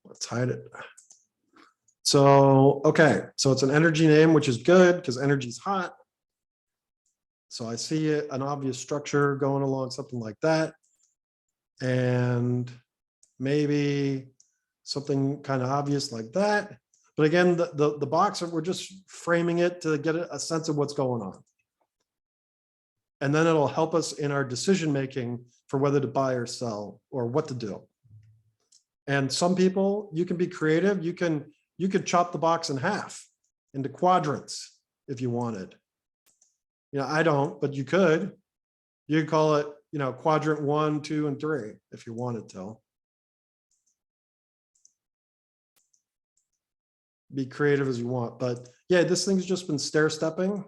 Let's hide it. So, okay, so it's an energy name, which is good because energy's hot. So I see an obvious structure going along something like that. And maybe something kind of obvious like that. But again, the box, we're just framing it to get a sense of what's going on. And then it'll help us in our decision-making for whether to buy or sell or what to do. And some people, you can be creative. You could chop the box in half into quadrants if you wanted. You know, I don't, but you could. You could call it, you know, quadrant 1, 2, and 3 if you wanted to. Be creative as you want. But yeah, this thing's just been stair-stepping.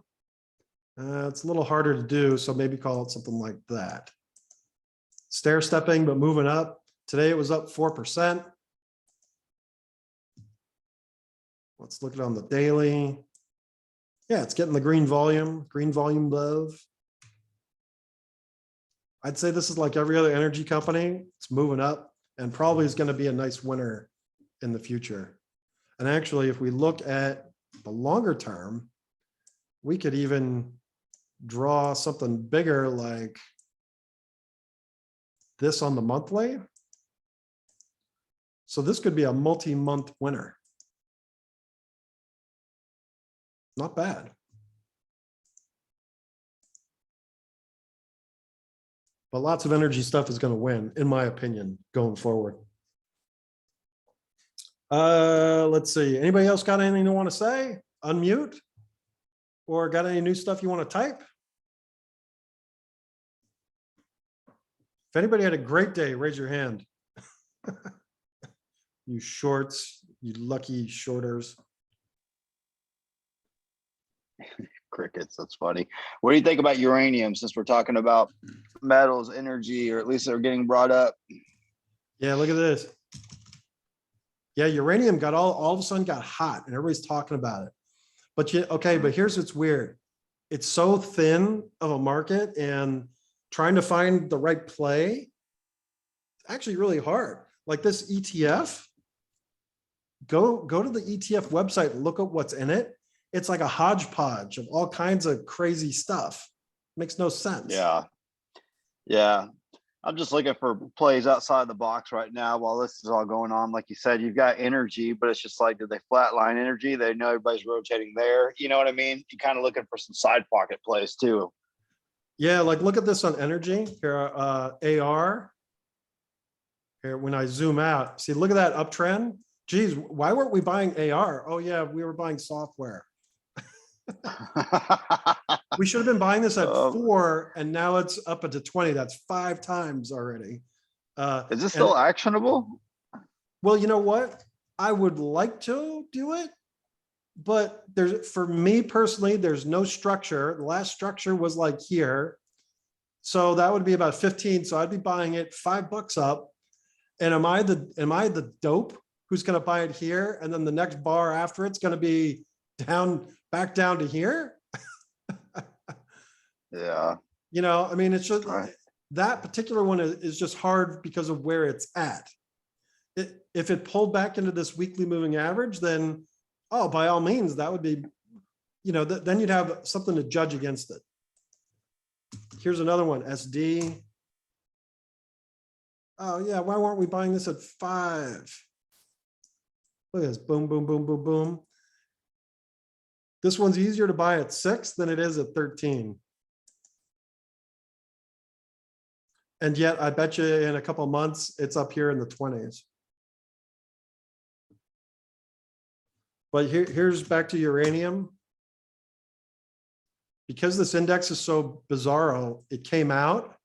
It's a little harder to do, so maybe call it something like that. Stair-stepping, but moving up. Today it was up 4%. Let's look at it on the daily. Yeah, it's getting the green volume love. I'd say this is like every other energy company. It's moving up and probably is going to be a nice winner in the future. And actually, if we look at the longer term, we could even draw something bigger like this on the monthly. So this could be a multi-month winner. Not bad. But lots of energy stuff is going to win, in my opinion, going forward. Let's see. Anybody else got anything they want to say? Unmute? Or got any new stuff you want to type? If anybody had a great day, raise your hand. You shorts, you lucky shorters. Crickets, that's funny. What do you think about uranium, since we're talking about metals, energy, or at least they're getting brought up? Yeah, look at this. Yeah, uranium got all of a sudden got hot and everybody's talking about it. But okay, but here's what's weird. It's so thin of a market and trying to find the right play, it's actually really hard. Like this ETF, go to the ETF website and look at what's in it. It's like a hodgepodge of all kinds of crazy stuff. Makes no sense. Yeah. Yeah. I'm just looking for plays outside the box right now while this is all going on. Like you said, you've got energy, but it's just like, did they flatline energy? They know everybody's rotating there. You know what I mean? You're kind of looking for some side pocket plays too. Yeah, like look at this on energy here, AR. Here, when I zoom out, see, look at that uptrend. Geez, why weren't we buying AR? Oh yeah, we were buying software. We should have been buying this at 4 and now it's up into 20. That's 5 times already. Is this still actionable? Well, you know what? I would like to do it, but for me personally, there's no structure. The last structure was like here. So that would be about 15. So I'd be buying it $5 up. And am I the dope who's going to buy it here? And then the next bar after it's going to be back down to here. Yeah. You know, I mean, it's just Right. that particular one is just hard because of where it's at. If it pulled back into this weekly moving average, then, oh, by all means, that would be, you know, then you'd have something to judge against it. Here's another one, SD. Oh yeah, why weren't we buying this at 5? Look at this, boom, boom, boom, boom, boom. This one's easier to buy at 6 than it is at 13. And yet I bet you in a couple of months, it's up here in the 20s. But here's back to uranium. Because this index is so bizarro, it came out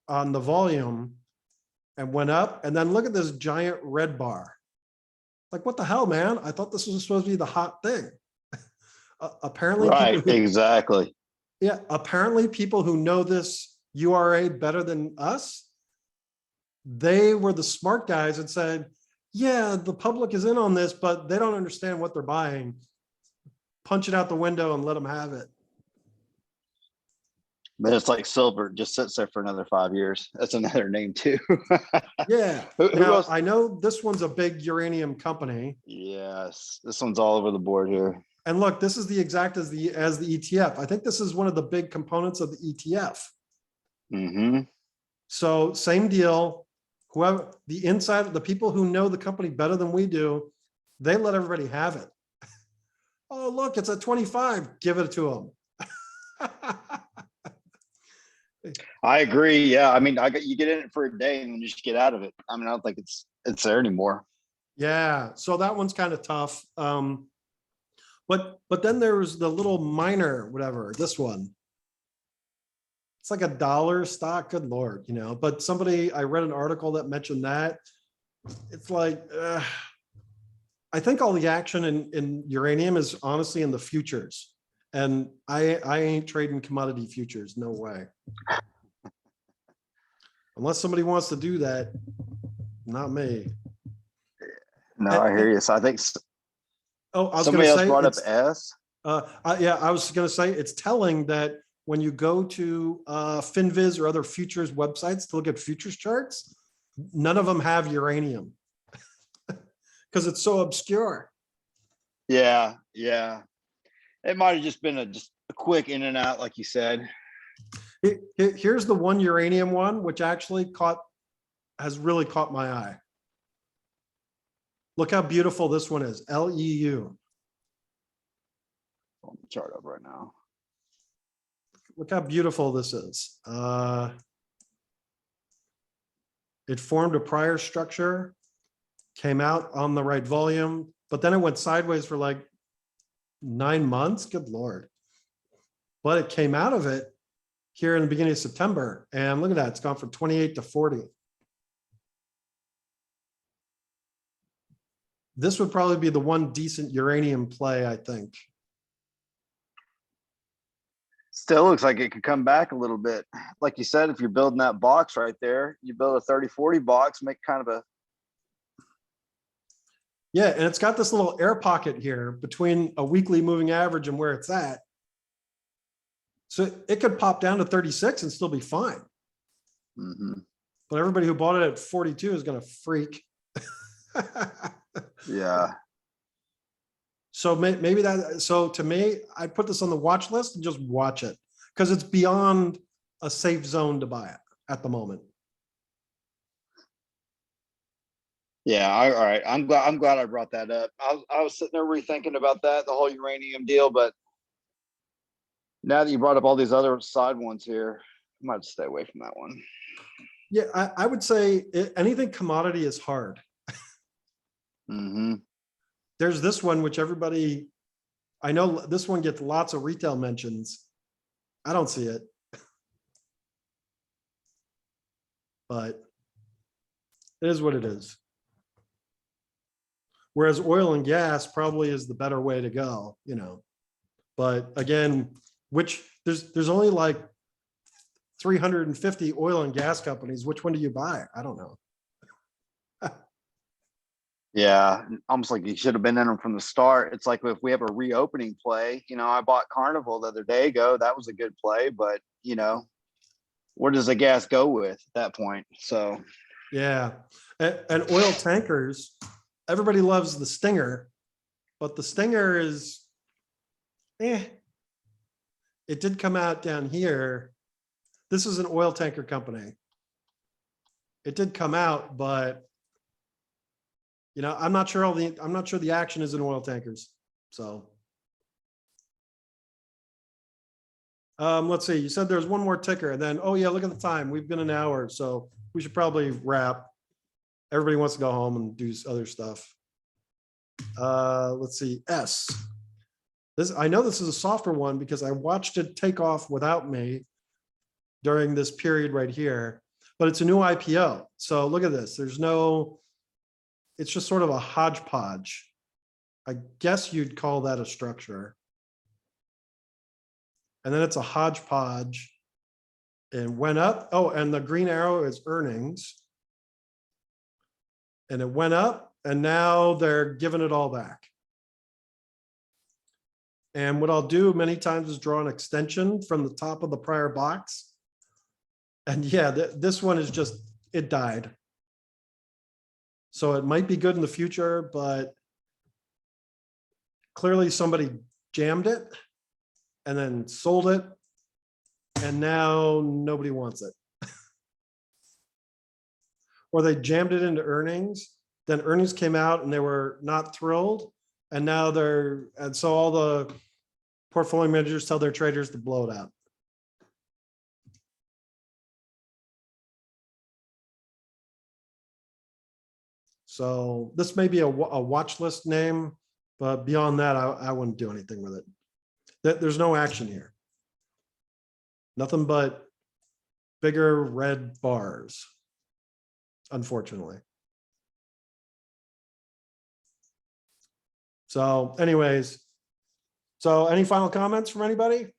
on the volume and went up. And then look at this giant red bar. Like, what the hell, man? I thought this was supposed to be the hot thing. Apparently, Right. Exactly. yeah, apparently people who know this URA better than us, they were the smart guys that said, yeah, the public is in on this, but they don't understand what they're buying. Punch it out the window and let them have it. But it's like silver, it just sits there for another 5 years. That's another name too. Yeah. Who Now, else? I know this one's a big uranium company. Yes, this one's all over the board here. And look, this is the exact as the ETF. I think this is one of the big components of the ETF. Mm-hmm. So same deal. Whoever the inside, the people who know the company better than we do, they let everybody have it. Oh, look, it's at 25. Give it to them. I agree. Yeah, I mean, you get in it for a day and then you just get out of it. I mean, I don't think it's there anymore. Yeah, so that one's kind of tough. But then there's the little minor, whatever, this one. It's like $1 stock, good Lord, you know, but I read an article that mentioned that. It's like, I think all the action in uranium is honestly in the futures. And I ain't trading commodity futures, no way. Unless somebody wants to do that, not me. No, I hear you. So I think Oh, I was somebody gonna else say, brought up it's- S. yeah, I was gonna say, it's telling that when you go to FinViz or other futures websites to look at futures charts, none of them have uranium because it's so obscure. Yeah, yeah. It might have just been just a quick in and out, like you said. Here's the one uranium one, which actually has really caught my eye. Look how beautiful this one is, LEU. On the chart up right now. Look how beautiful this is. It formed a prior structure, came out on the right volume, but then it went sideways for like 9 months. Good Lord. But it came out of it here in the beginning of September. And look at that, it's gone from 28 to 40. This would probably be the one decent uranium play, I think. Still looks like it could come back a little bit. Like you said, if you're building that box right there, you build a 30-40 box, make kind of a. Yeah, and it's got this little air pocket here between a weekly moving average and where it's at. So it could pop down to 36 and still be fine. Mm-hmm. But everybody who bought it at 42 is going to freak. Yeah. So maybe that, so to me, I put this on the watch list and just watch it because it's beyond a safe zone to buy it at the moment. Yeah. All right. I'm glad I brought that up. I was sitting there rethinking about that, the whole uranium deal, but now that you brought up all these other side ones here, I might stay away from that one. Yeah, I would say anything commodity is hard. Mm-hmm. There's this one, which everybody, I know this one gets lots of retail mentions. I don't see it. But it is what it is. Whereas oil and gas probably is the better way to go, you know. But again, which there's only like 350 oil and gas companies. Which one do you buy? I don't know. Yeah, almost like you should have been in them from the start. It's like if we have a reopening play, I bought Carnival the other day ago. That was a good play, but where does the gas go with at that point? So Yeah. And oil tankers, everybody loves the Stinger, but the Stinger is, it did come out down here. This is an oil tanker company. It did come out, but I'm not sure the action is in oil tankers. So let's see, you said there's one more ticker and then, oh yeah, look at the time. We've been an hour, so we should probably wrap. Everybody wants to go home and do other stuff. Let's see, S. I know this is a softer one because I watched it take off without me during this period right here, but it's a new IPO. So look at this. It's just sort of a hodgepodge. I guess you'd call that a structure. And then it's a hodgepodge and went up. Oh, and the green arrow is earnings. And it went up and now they're giving it all back. And what I'll do many times is draw an extension from the top of the prior box. And yeah, this one is just, it died. So it might be good in the future, but clearly somebody jammed it and then sold it. And now nobody wants it. Or they jammed it into earnings, then earnings came out and they were not thrilled. And now and so all the portfolio managers tell their traders to blow it out. So this may be a watch list name, but beyond that, I wouldn't do anything with it. There's no action here. Nothing but bigger red bars, unfortunately. So anyways, so any final comments from anybody?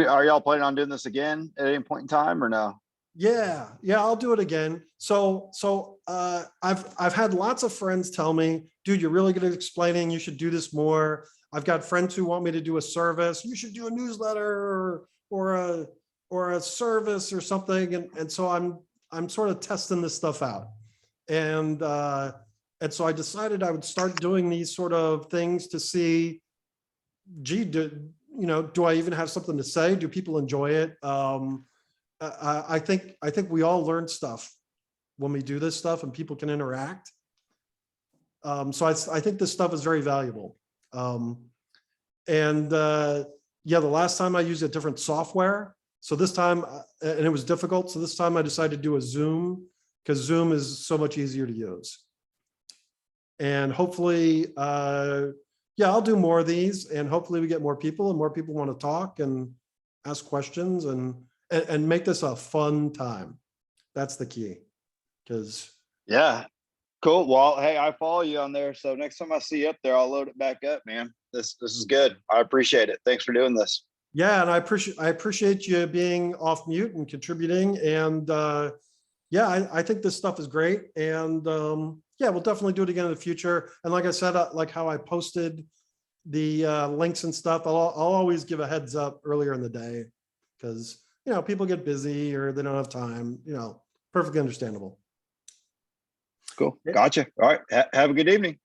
are y'all planning on doing this again at any point in time or no? Yeah, I'll do it again. So I've had lots of friends tell me, dude, you're really good at explaining. You should do this more. I've got friends who want me to do a service. You should do a newsletter or a service or something. And so I'm sort of testing this stuff out. And so I decided I would start doing these sort of things to see, gee, do I even have something to say? Do people enjoy it? I think we all learn stuff when we do this stuff and people can interact. So I think this stuff is very valuable. Yeah, the last time I used a different software. So this time, and it was difficult. So this time I decided to do a Zoom because Zoom is so much easier to use. And hopefully, yeah, I'll do more of these and hopefully we get more people and more people want to talk and ask questions and make this a fun time. That's the key. Because yeah, cool. Well, hey, I follow you on there, so next time I see you up there, I'll load it back up, man. This is good. I appreciate it. Thanks for doing this. Yeah, and I appreciate you being off mute and contributing. And yeah, I think this stuff is great. And yeah, we'll definitely do it again in the future. And like I said, like how I posted the links and stuff, I'll always give a heads up earlier in the day because people get busy or they don't have time. Perfectly understandable. Cool. Gotcha. All right. Have a good evening.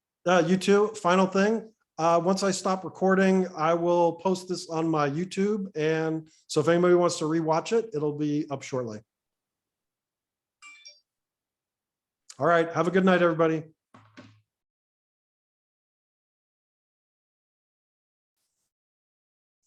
You too. Final thing. Once I stop recording, I will post this on my YouTube. And so if anybody wants to rewatch it, it'll be up shortly. All right. Have a good night, everybody.